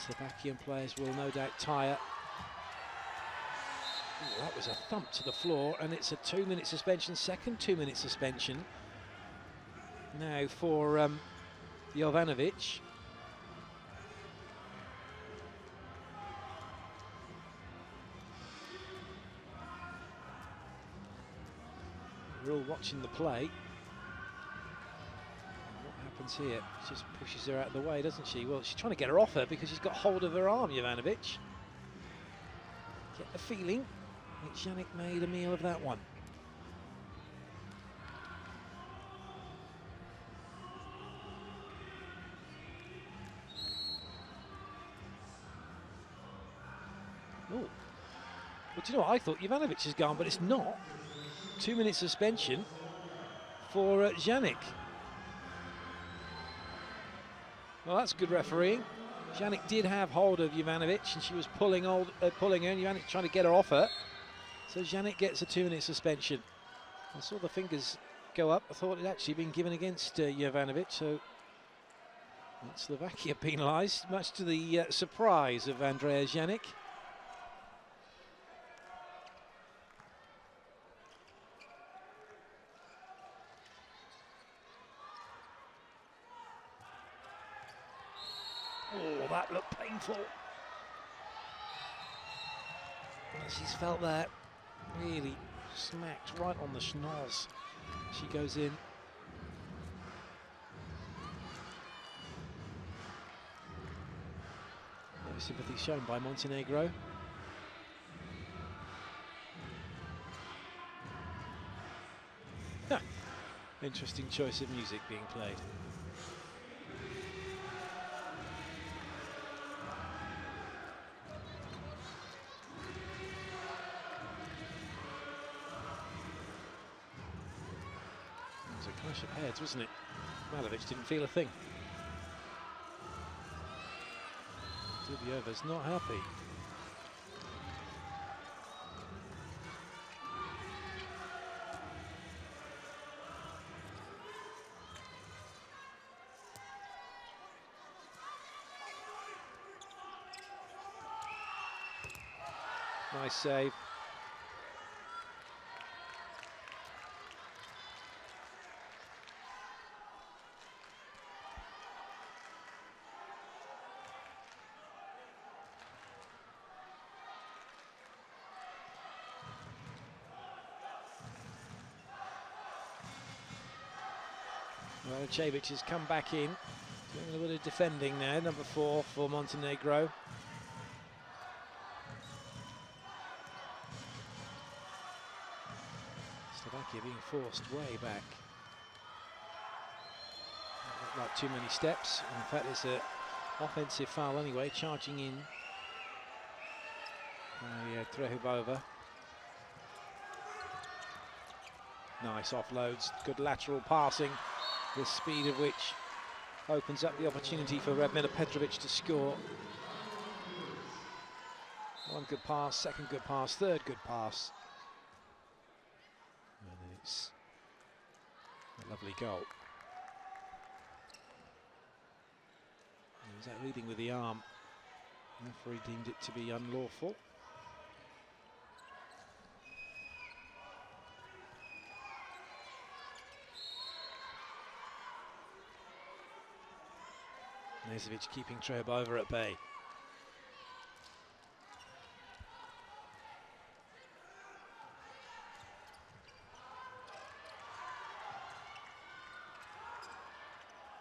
Slovakian players will no doubt tire. Ooh, that was a thump to the floor, and it's a 2-minute suspension, second 2-minute suspension now for Jovanovic. We're all watching the play. What happens here? She just pushes her out of the way, doesn't she? Well, she's trying to get her off her because she's got hold of her arm, Jovanovic. Get the feeling that Janik made a meal of that one. But you know what, I thought Jovanovic is gone, but it's not. 2-minute suspension for Janik. Well, that's good refereeing. Janik did have hold of Jovanovic, and she was pulling her, and Jovanovic trying to get her off her. So Janik gets a 2-minute suspension. I saw the fingers go up. I thought it had actually been given against Jovanovic, so Slovakia penalised, much to the surprise of Andrea Janik. Oh, that looked painful. She's felt that really smacked right on the schnoz. She goes in. No sympathy shown by Montenegro. Interesting choice of music being played. It was a clash of heads, wasn't it? Malovic didn't feel a thing. Dubiova's not happy. Nice save. Well, Cevic has come back in, doing a little bit of defending there, number 4 for Montenegro. Slovakia being forced way back. Not like too many steps. In fact, it's an offensive foul anyway, charging in by Trehubova. Nice offloads, good lateral passing, the speed of which opens up the opportunity for Radmila Petrovic to score. One good pass, second good pass, third good pass. And it's a lovely goal. And was that leading with the arm? The referee deemed it to be unlawful. Nezovic keeping Trehubova at bay.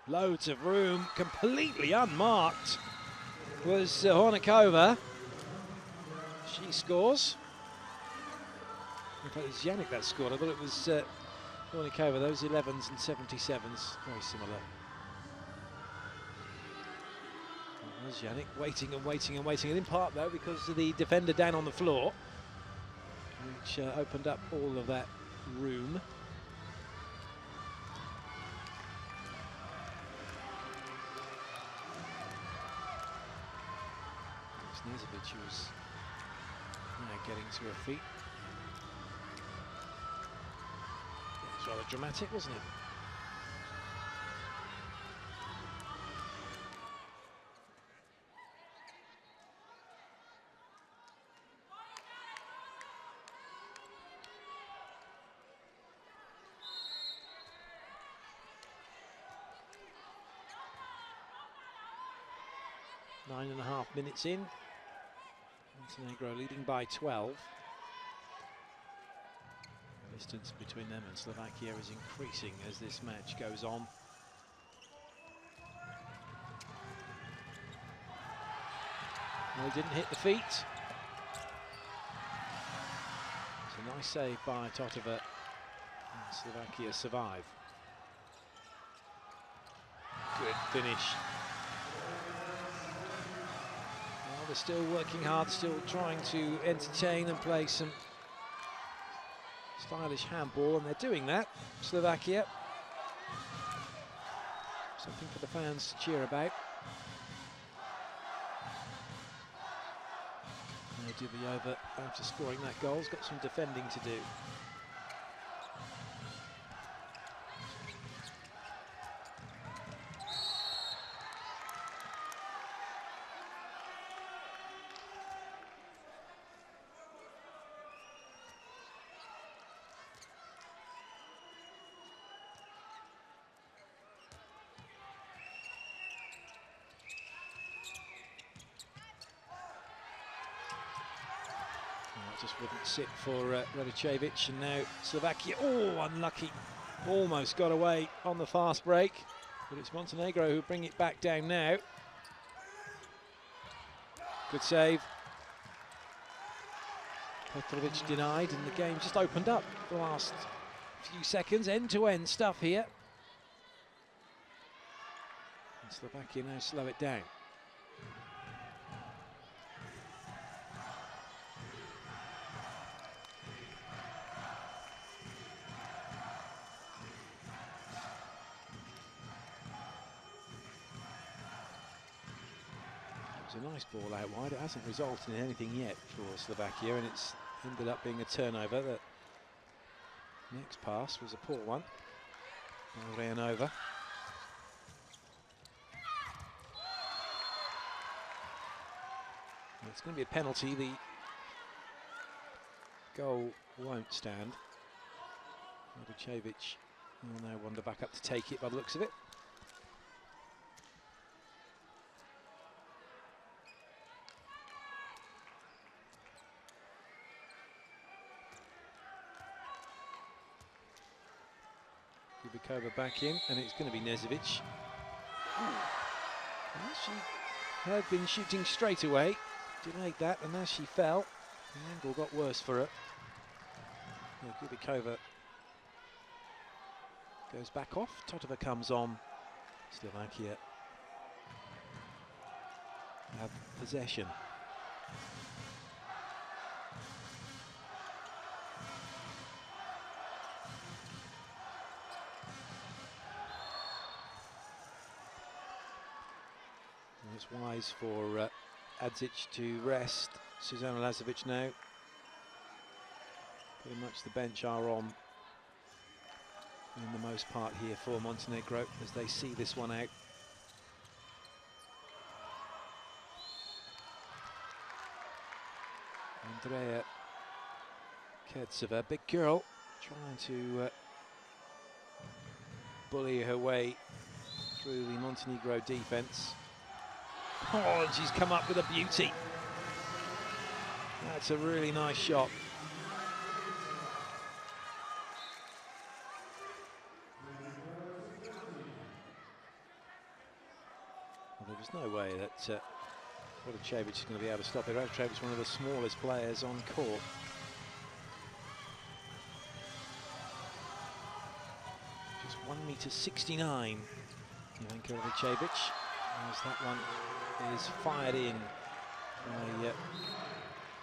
Loads of room, completely unmarked was Hornikova. She scores. In fact, it was Janik that scored. I thought it was Hornikova. Those 11s and 77s, very similar. There's Janik waiting and waiting and waiting, and in part though because of the defender down on the floor, which opened up all of that room. Nezovic was getting to her feet. It was rather dramatic, wasn't it? Nine and a half minutes in. Montenegro leading by 12. The distance between them and Slovakia is increasing as this match goes on. No, he didn't hit the feet. It's a nice save by Totova. And Slovakia survive. Good finish. Well, they're still working hard, still trying to entertain and play some stylish handball, and they're doing that. Slovakia. Something for the fans to cheer about. Dubiover, after scoring that goal, has got some defending to do. Just wouldn't sit for Radicevic, and now Slovakia, oh, unlucky, almost got away on the fast break, but it's Montenegro who bring it back down now. Good save. Petrovic denied, and the game just opened up the last few seconds, end-to-end stuff here. And Slovakia now slow it down. A nice ball out wide. It hasn't resulted in anything yet for Slovakia, and it's ended up being a turnover. The next pass was a poor one. Ran over. It's going to be a penalty. The goal won't stand. Radicevic will now wander back up to take it by the looks of it. Kubikova back in, and it's going to be Nezovic. Well, she had been shooting straight away, delayed that, and as she fell, the angle got worse for her. Yeah, Kubikova goes back off, Totova comes on. Slovakia have possession. It's wise for Adzic to rest Suzana Lazovic now. Pretty much the bench are on in the most part here for Montenegro as they see this one out. Andrea Kertsova, big girl, trying to bully her way through the Montenegro defence. Oh, and she's come up with a beauty. That's a really nice shot. Well, there was no way that Radicevic is going to be able to stop it. Radicevic is one of the smallest players on court. Just 1.69 meter, Ivanka Radicevic, as that one is fired in by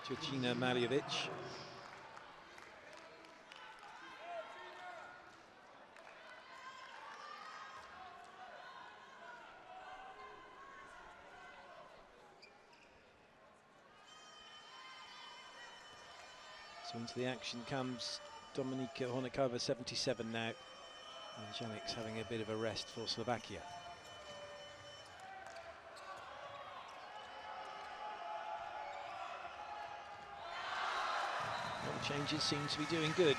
Georgina Maljovic. So into the action comes Dominika Hornikova, 77 now, and Janik's having a bit of a rest for Slovakia. Changes seem to be doing good.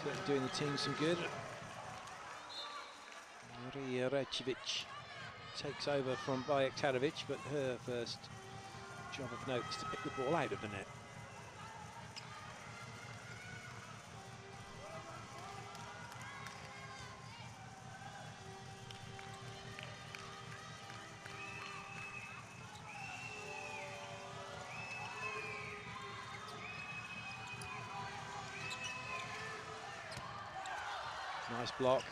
Certainly doing the team some good. Maria Recevic takes over from Bajektarovic, but her first job of note is to pick the ball out of the net. Nice block.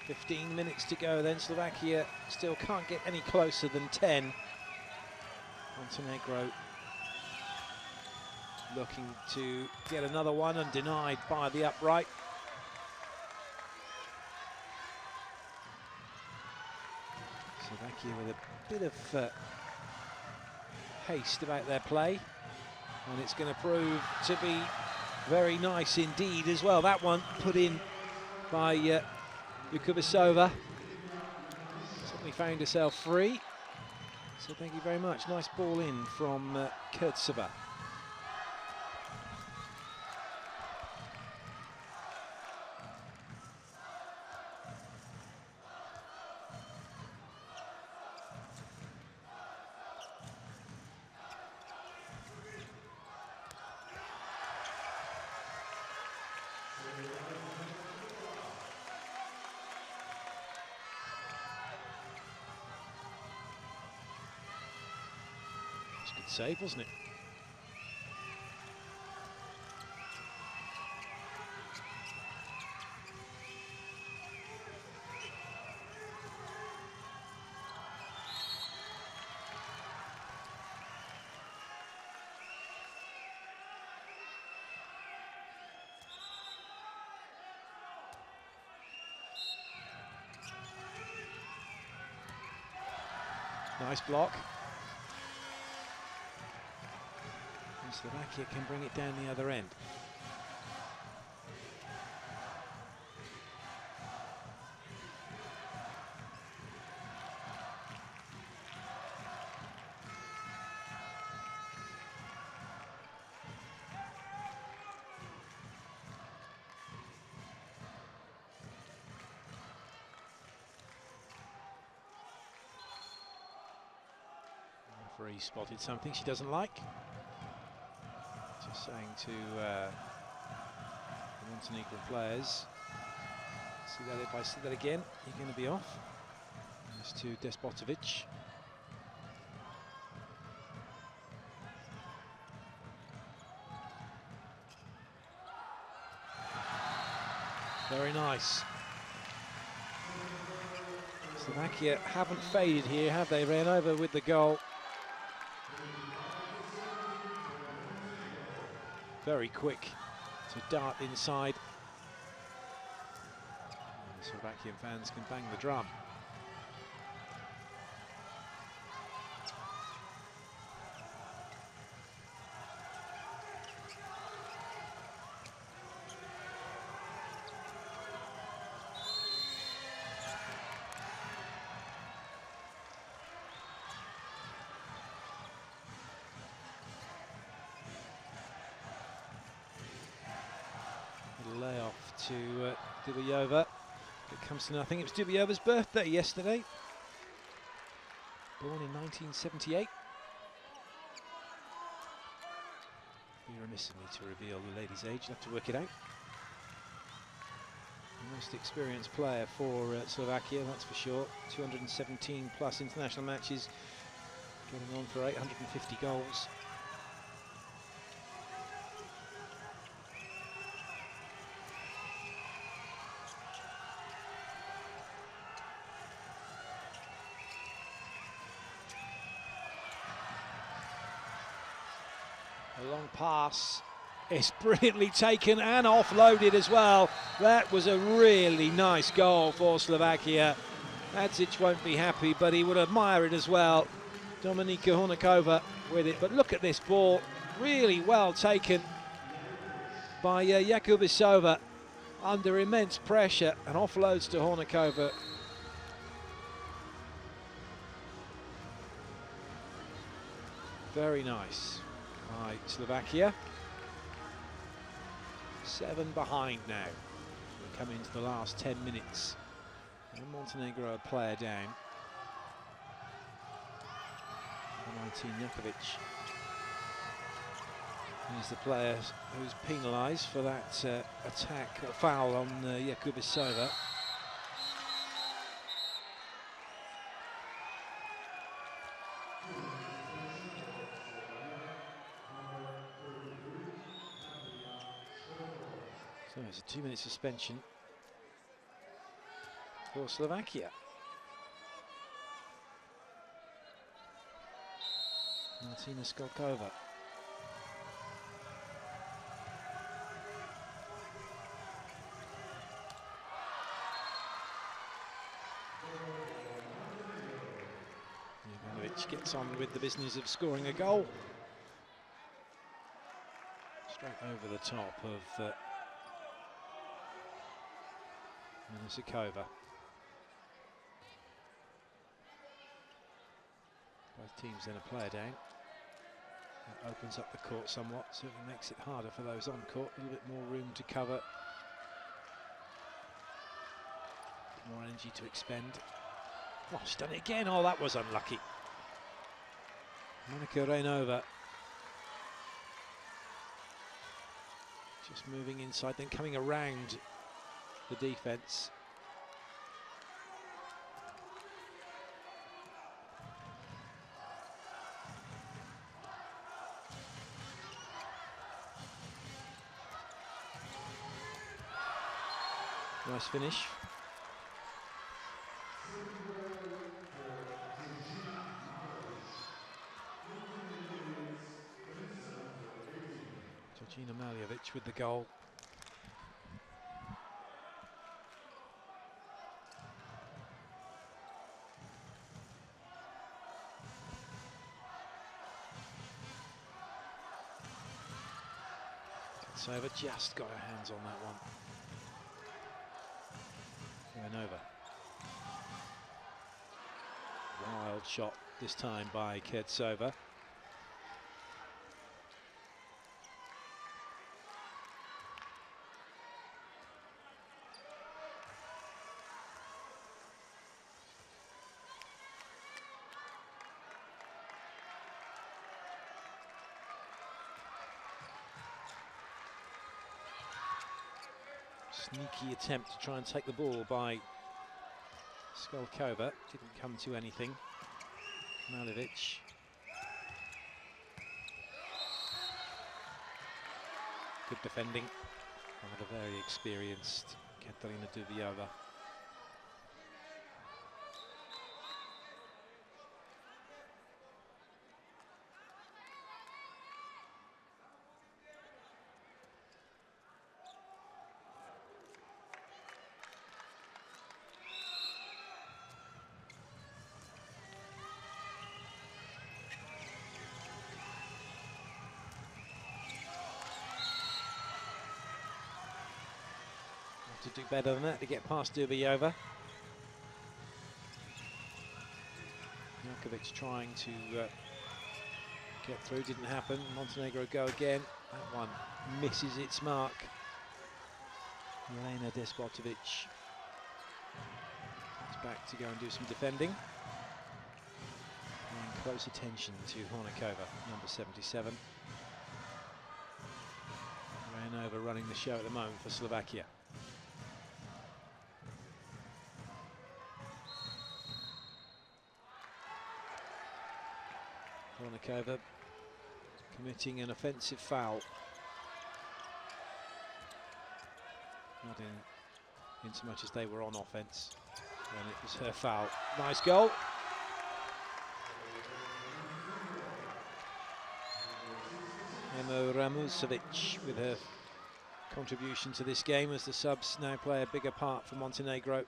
15 minutes to go then. Slovakia still can't get any closer than 10. Montenegro looking to get another one and denied by the upright. Slovakia with a bit of haste about their play, and it's going to prove to be very nice indeed as well. That one put in by Jakubisova. Suddenly found herself free. So thank you very much. Nice ball in from Kurtzova. Good save, wasn't it? Nice block. And Slovakia can bring it down the other end. Referee spotted something she doesn't like. Just saying to the Montenegro players, see that if I see that again, you're going to be off. As to Despotovic. Very nice. Slovakia haven't faded here, have they? Ran over with the goal. Very quick to dart inside. And the Slovakian fans can bang the drum. Layoff to Dubayova. It comes to nothing. It was Dubayova's birthday yesterday. Born in 1978. Be remiss of me to reveal the lady's age. You'll have to work it out. The most experienced player for Slovakia, that's for sure. 217 plus international matches. Getting on for 850 goals. A long pass. It's brilliantly taken and offloaded as well. That was a really nice goal for Slovakia. Adzic won't be happy, but he would admire it as well. Dominika Hornikova with it, but look at this ball. Really well taken by Jakubisova under immense pressure and offloads to Hornikova. Very nice by Slovakia. 7 behind now. We come into the last 10 minutes. And Montenegro a player down. 19 Jakovic. He's the player who's penalised for that attack or foul on Jakubisova. So it's a 2-minute suspension. for Slovakia. Martina Skolkova. Ivanovic gets on with the business of scoring a goal. Straight over the top of Minisakova. Both teams then a player down. That opens up the court somewhat, certainly makes it harder for those on court. A little bit more room to cover. More energy to expend. Oh, she's done it again. Oh, that was unlucky. Monika Reynova. Just moving inside, then coming around the defence. Nice finish. Georgina Maljevic with the goal. Katsova just got her hands on that one. Renova. Wild shot this time by Katsova. Sneaky attempt to try and take the ball by Skolkova. Didn't come to anything. Maljevic. Good defending by the very experienced Katarina Dubiova. To do better than that to get past Dubiova. Markovic trying to get through, didn't happen. Montenegro go again. That one misses its mark. Jelena Despotovic comes back to go and do some defending. And close attention to Hornikova, number 77. Reynova running the show at the moment for Slovakia. Hornikova committing an offensive foul. Not in so much as they were on offence, and it was her foul. Nice goal. Emo Ramusovic with her contribution to this game as the subs now play a bigger part for Montenegro.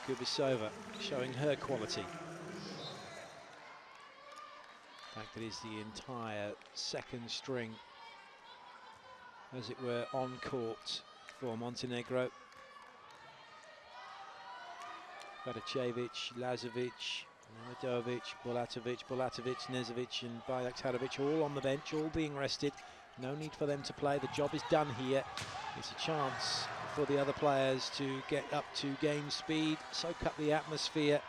Kubisova showing her quality. In fact, it is the entire second string, as it were, on court for Montenegro. Badacevic, Lazovic, Mamadovic, Bulatovic, Nezovic and Bajraktarovic all on the bench, all being rested. No need for them to play. The job is done here. It's a chance for the other players to get up to game speed, soak up the atmosphere,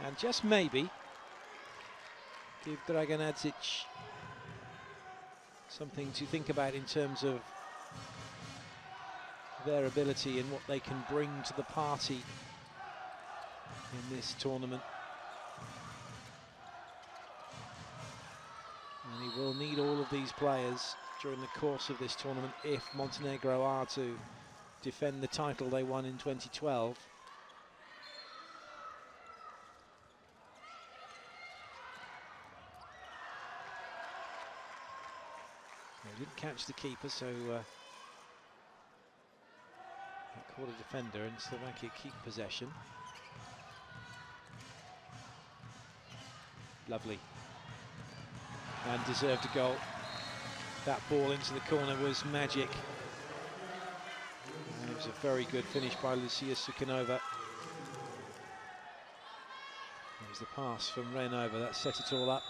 and just maybe give Draganadzic something to think about in terms of their ability and what they can bring to the party in this tournament. And he will need all of these players during the course of this tournament if Montenegro are to defend the title they won in 2012. They didn't catch the keeper, so they caught a defender, and Slovakia keep possession. Lovely. And deserved a goal. That ball into the corner was magic. And it was a very good finish by Lucia Sukanova. That was the pass from Renova that set it all up.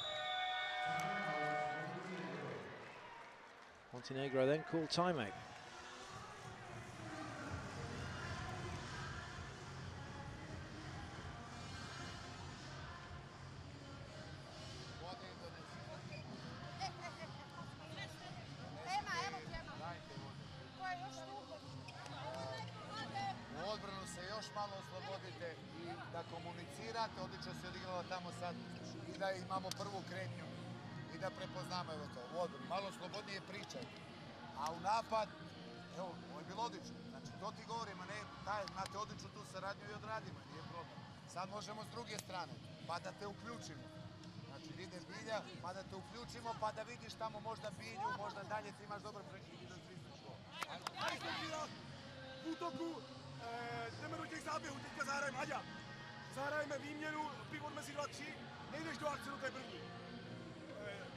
Montenegro then called timeout. Odlično se odigralo tamo sad i da imamo prvu kretnju i da prepoznamo evo to, u odbranu. Malo slobodnije pričaj. A u napad, evo, ovo je bilo odlično. Znači, to ti govorim, a ne, imate odličnu tu saradnju i odradimo, nije problem. Sad možemo s druge strane, pa da te uključimo. Znači, ide Bilja, pa da te uključimo, pa da vidiš tamo možda Bilju, možda dalje ti imaš dobar prekid i da zvistiš gol. V útoku jdeme do těch záběhů, teďka zahrajeme Aďa. Zahrajeme výměnu, pivot mezi 2-3, nejdeš do akce do té první.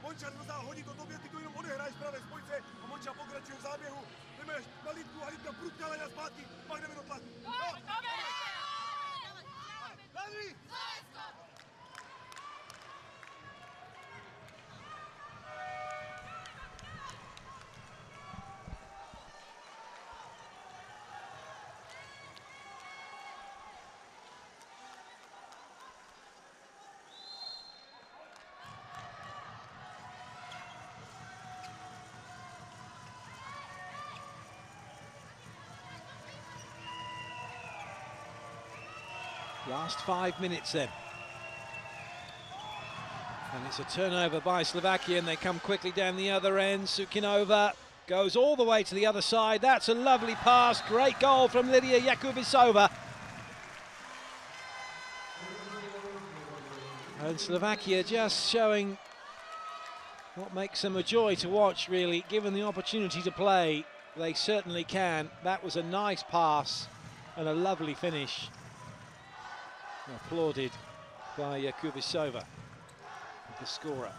Monča dostal hodit do tobě, ty to jenom odehraješ pravé spojce a Monča pokračuje v záběhu. Jdeme na Lidku a Lidka prudká na zpátky, pak jdeme do tlaku. Zadří! Last 5 minutes then. And it's a turnover by Slovakia, and they come quickly down the other end. Sukinova goes all the way to the other side. That's a lovely pass. Great goal from Lydia Jakubisova. And Slovakia just showing what makes them a joy to watch, really. Given the opportunity to play, they certainly can. That was a nice pass and a lovely finish. Applauded by Jakubisova, the scorer.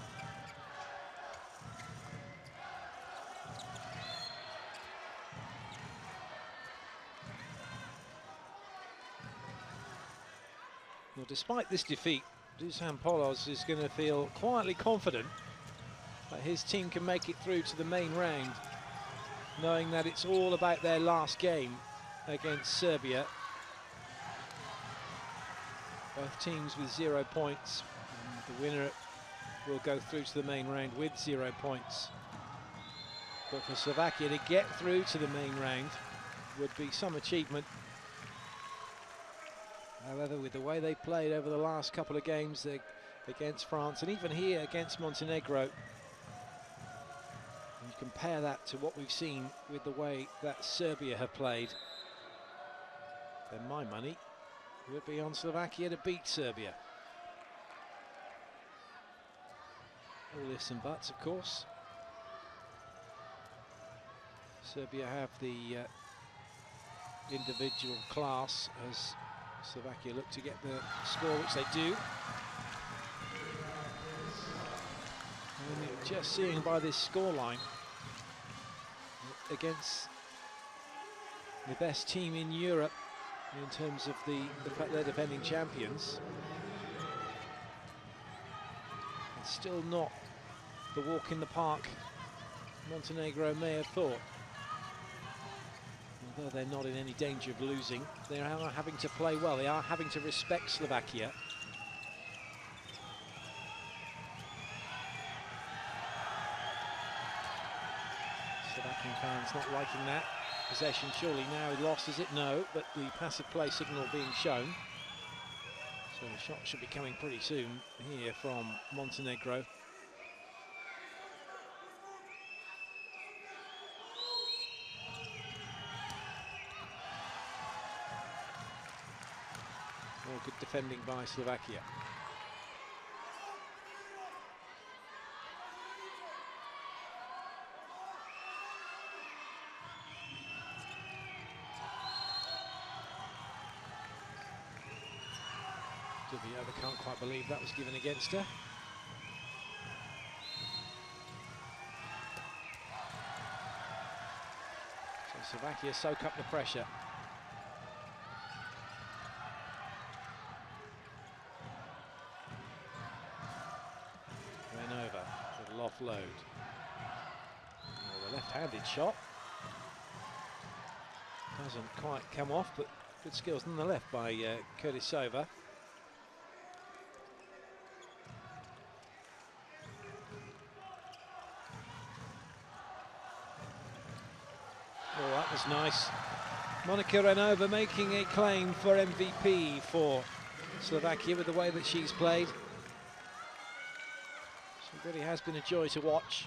Well, despite this defeat, Dusan Polos is going to feel quietly confident that his team can make it through to the main round, knowing that it's all about their last game against Serbia. Both teams with 0 points. And the winner will go through to the main round with 0 points. But for Slovakia to get through to the main round would be some achievement. However, with the way they played over the last couple of games against France, and even here against Montenegro, and you compare that to what we've seen with the way that Serbia have played, then my money would be on Slovakia to beat Serbia. All ifs and buts, of course. Serbia have the individual class as Slovakia look to get the score, which they do. And you're just seeing by this scoreline against the best team in Europe in terms of the fact they're defending champions. It's still not the walk in the park Montenegro may have thought. Although they're not in any danger of losing, they are having to play well. They are having to respect Slovakia. Slovakian fans not liking that. Possession surely now lost, is it? No, but the passive play signal being shown. So the shot should be coming pretty soon here from Montenegro. defending by Slovakia. Dubiova can't quite believe that was given against her. So Slovakia soak up the pressure. Renova with offload. Oh, the left-handed shot. Doesn't quite come off, but good skills nonetheless by Kurtisova. Oh, that was nice. Monika Renova making a claim for MVP for Slovakia with the way that she's played. She really has been a joy to watch.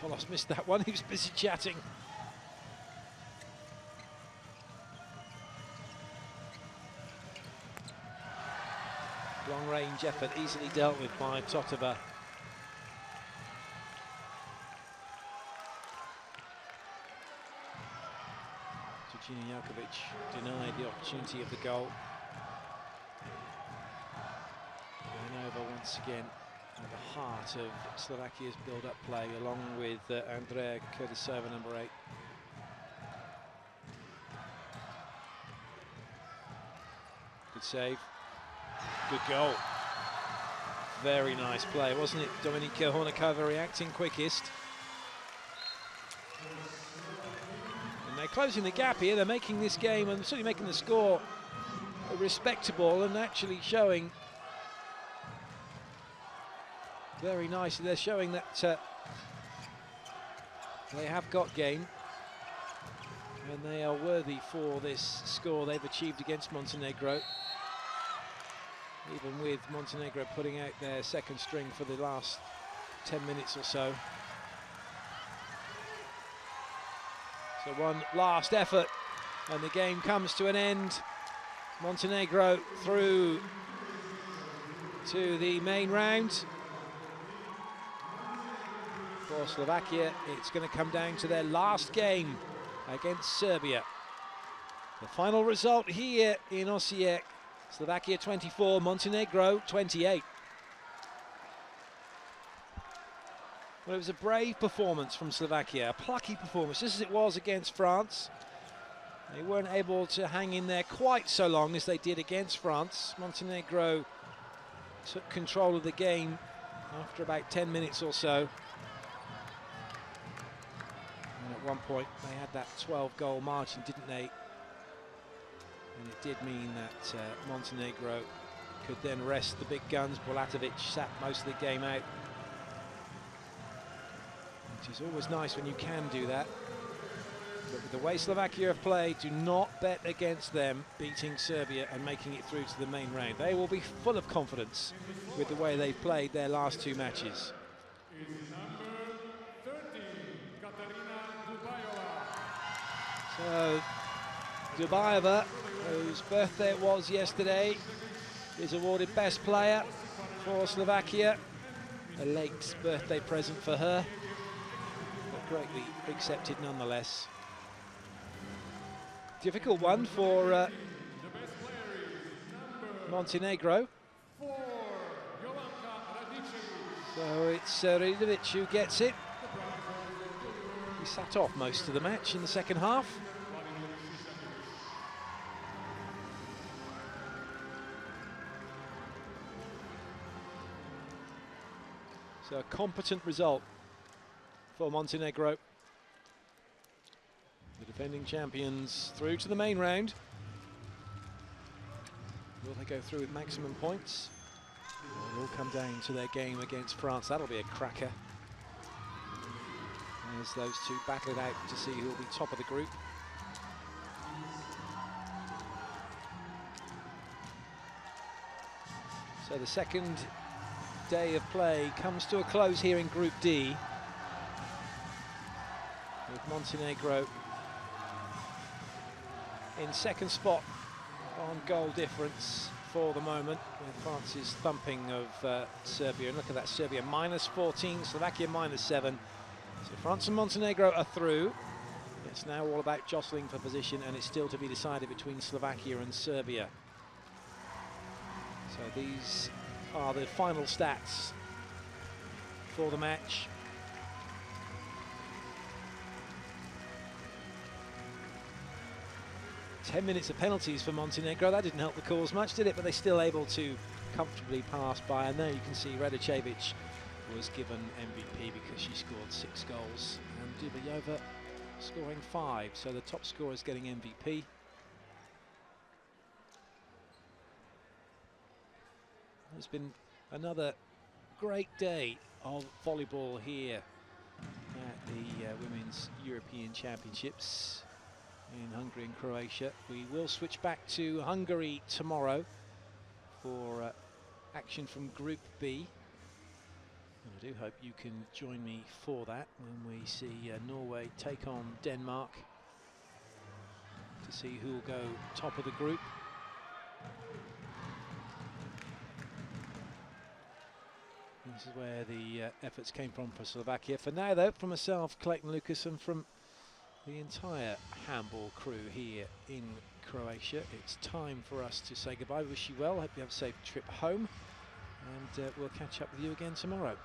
Polos missed that one, he was busy chatting. Long range effort easily dealt with by Totova. Georgina Jakovic denied the opportunity of the goal. Renova once again at the heart of Slovakia's build-up play, along with Andrea Kurtisova, number 8. Good save. Good goal. Very nice play, wasn't it? Dominika Hornikova reacting quickest. And they're closing the gap here. They're making this game, and certainly making the score respectable, and actually showing very nicely. They're showing that they have got game, and they are worthy for this score they've achieved against Montenegro. Even with Montenegro putting out their second string for the last 10 minutes or so. So one last effort and the game comes to an end. Montenegro through to the main round. For Slovakia, it's going to come down to their last game against Serbia. The final result here in Osijek: Slovakia 24, Montenegro 28. Well, it was a brave performance from Slovakia, a plucky performance, just as it was against France. They weren't able to hang in there quite so long as they did against France. Montenegro took control of the game after about 10 minutes or so. And at one point, they had that 12-goal margin, didn't they? And it did mean that Montenegro could then rest the big guns. Bulatovic sat most of the game out, which is always nice when you can do that. But with the way Slovakia have played, do not bet against them beating Serbia and making it through to the main round. They will be full of confidence with the way they've played their last two matches. So Dubayeva, whose birthday it was yesterday, is awarded Best Player for Slovakia. A late birthday present for her, but greatly accepted nonetheless. Difficult one for Montenegro. So it's Radidovic who gets it. He sat off most of the match in the second half. So a competent result for Montenegro. The defending champions through to the main round. Will they go through with maximum points? It will come down to their game against France. That'll be a cracker, as those two battle it out to see who will be top of the group. So the second day of play comes to a close here in Group D, with Montenegro in second spot on goal difference for the moment, with France's thumping of Serbia. And look at that, Serbia -14, Slovakia -7. So France and Montenegro are through. It's now all about jostling for position, and it's still to be decided between Slovakia and Serbia. So these are the final stats for the match. "10 minutes of penalties for Montenegro." That didn't help the cause much, did it? But they're still able to comfortably pass by. And there you can see Radicevic was given MVP because she scored 6 goals, and Dubajova scoring 5. So the top scorer is getting MVP. There's been another great day of volleyball here at the Women's European Championships in Hungary and Croatia. We will switch back to Hungary tomorrow for action from Group B. And I do hope you can join me for that when we see Norway take on Denmark to see who will go top of the group. This is where the efforts came from for Slovakia. For now, though, from myself, Clayton Lucas, and from the entire handball crew here in Croatia, it's time for us to say goodbye. Wish you well. Hope you have a safe trip home, and we'll catch up with you again tomorrow.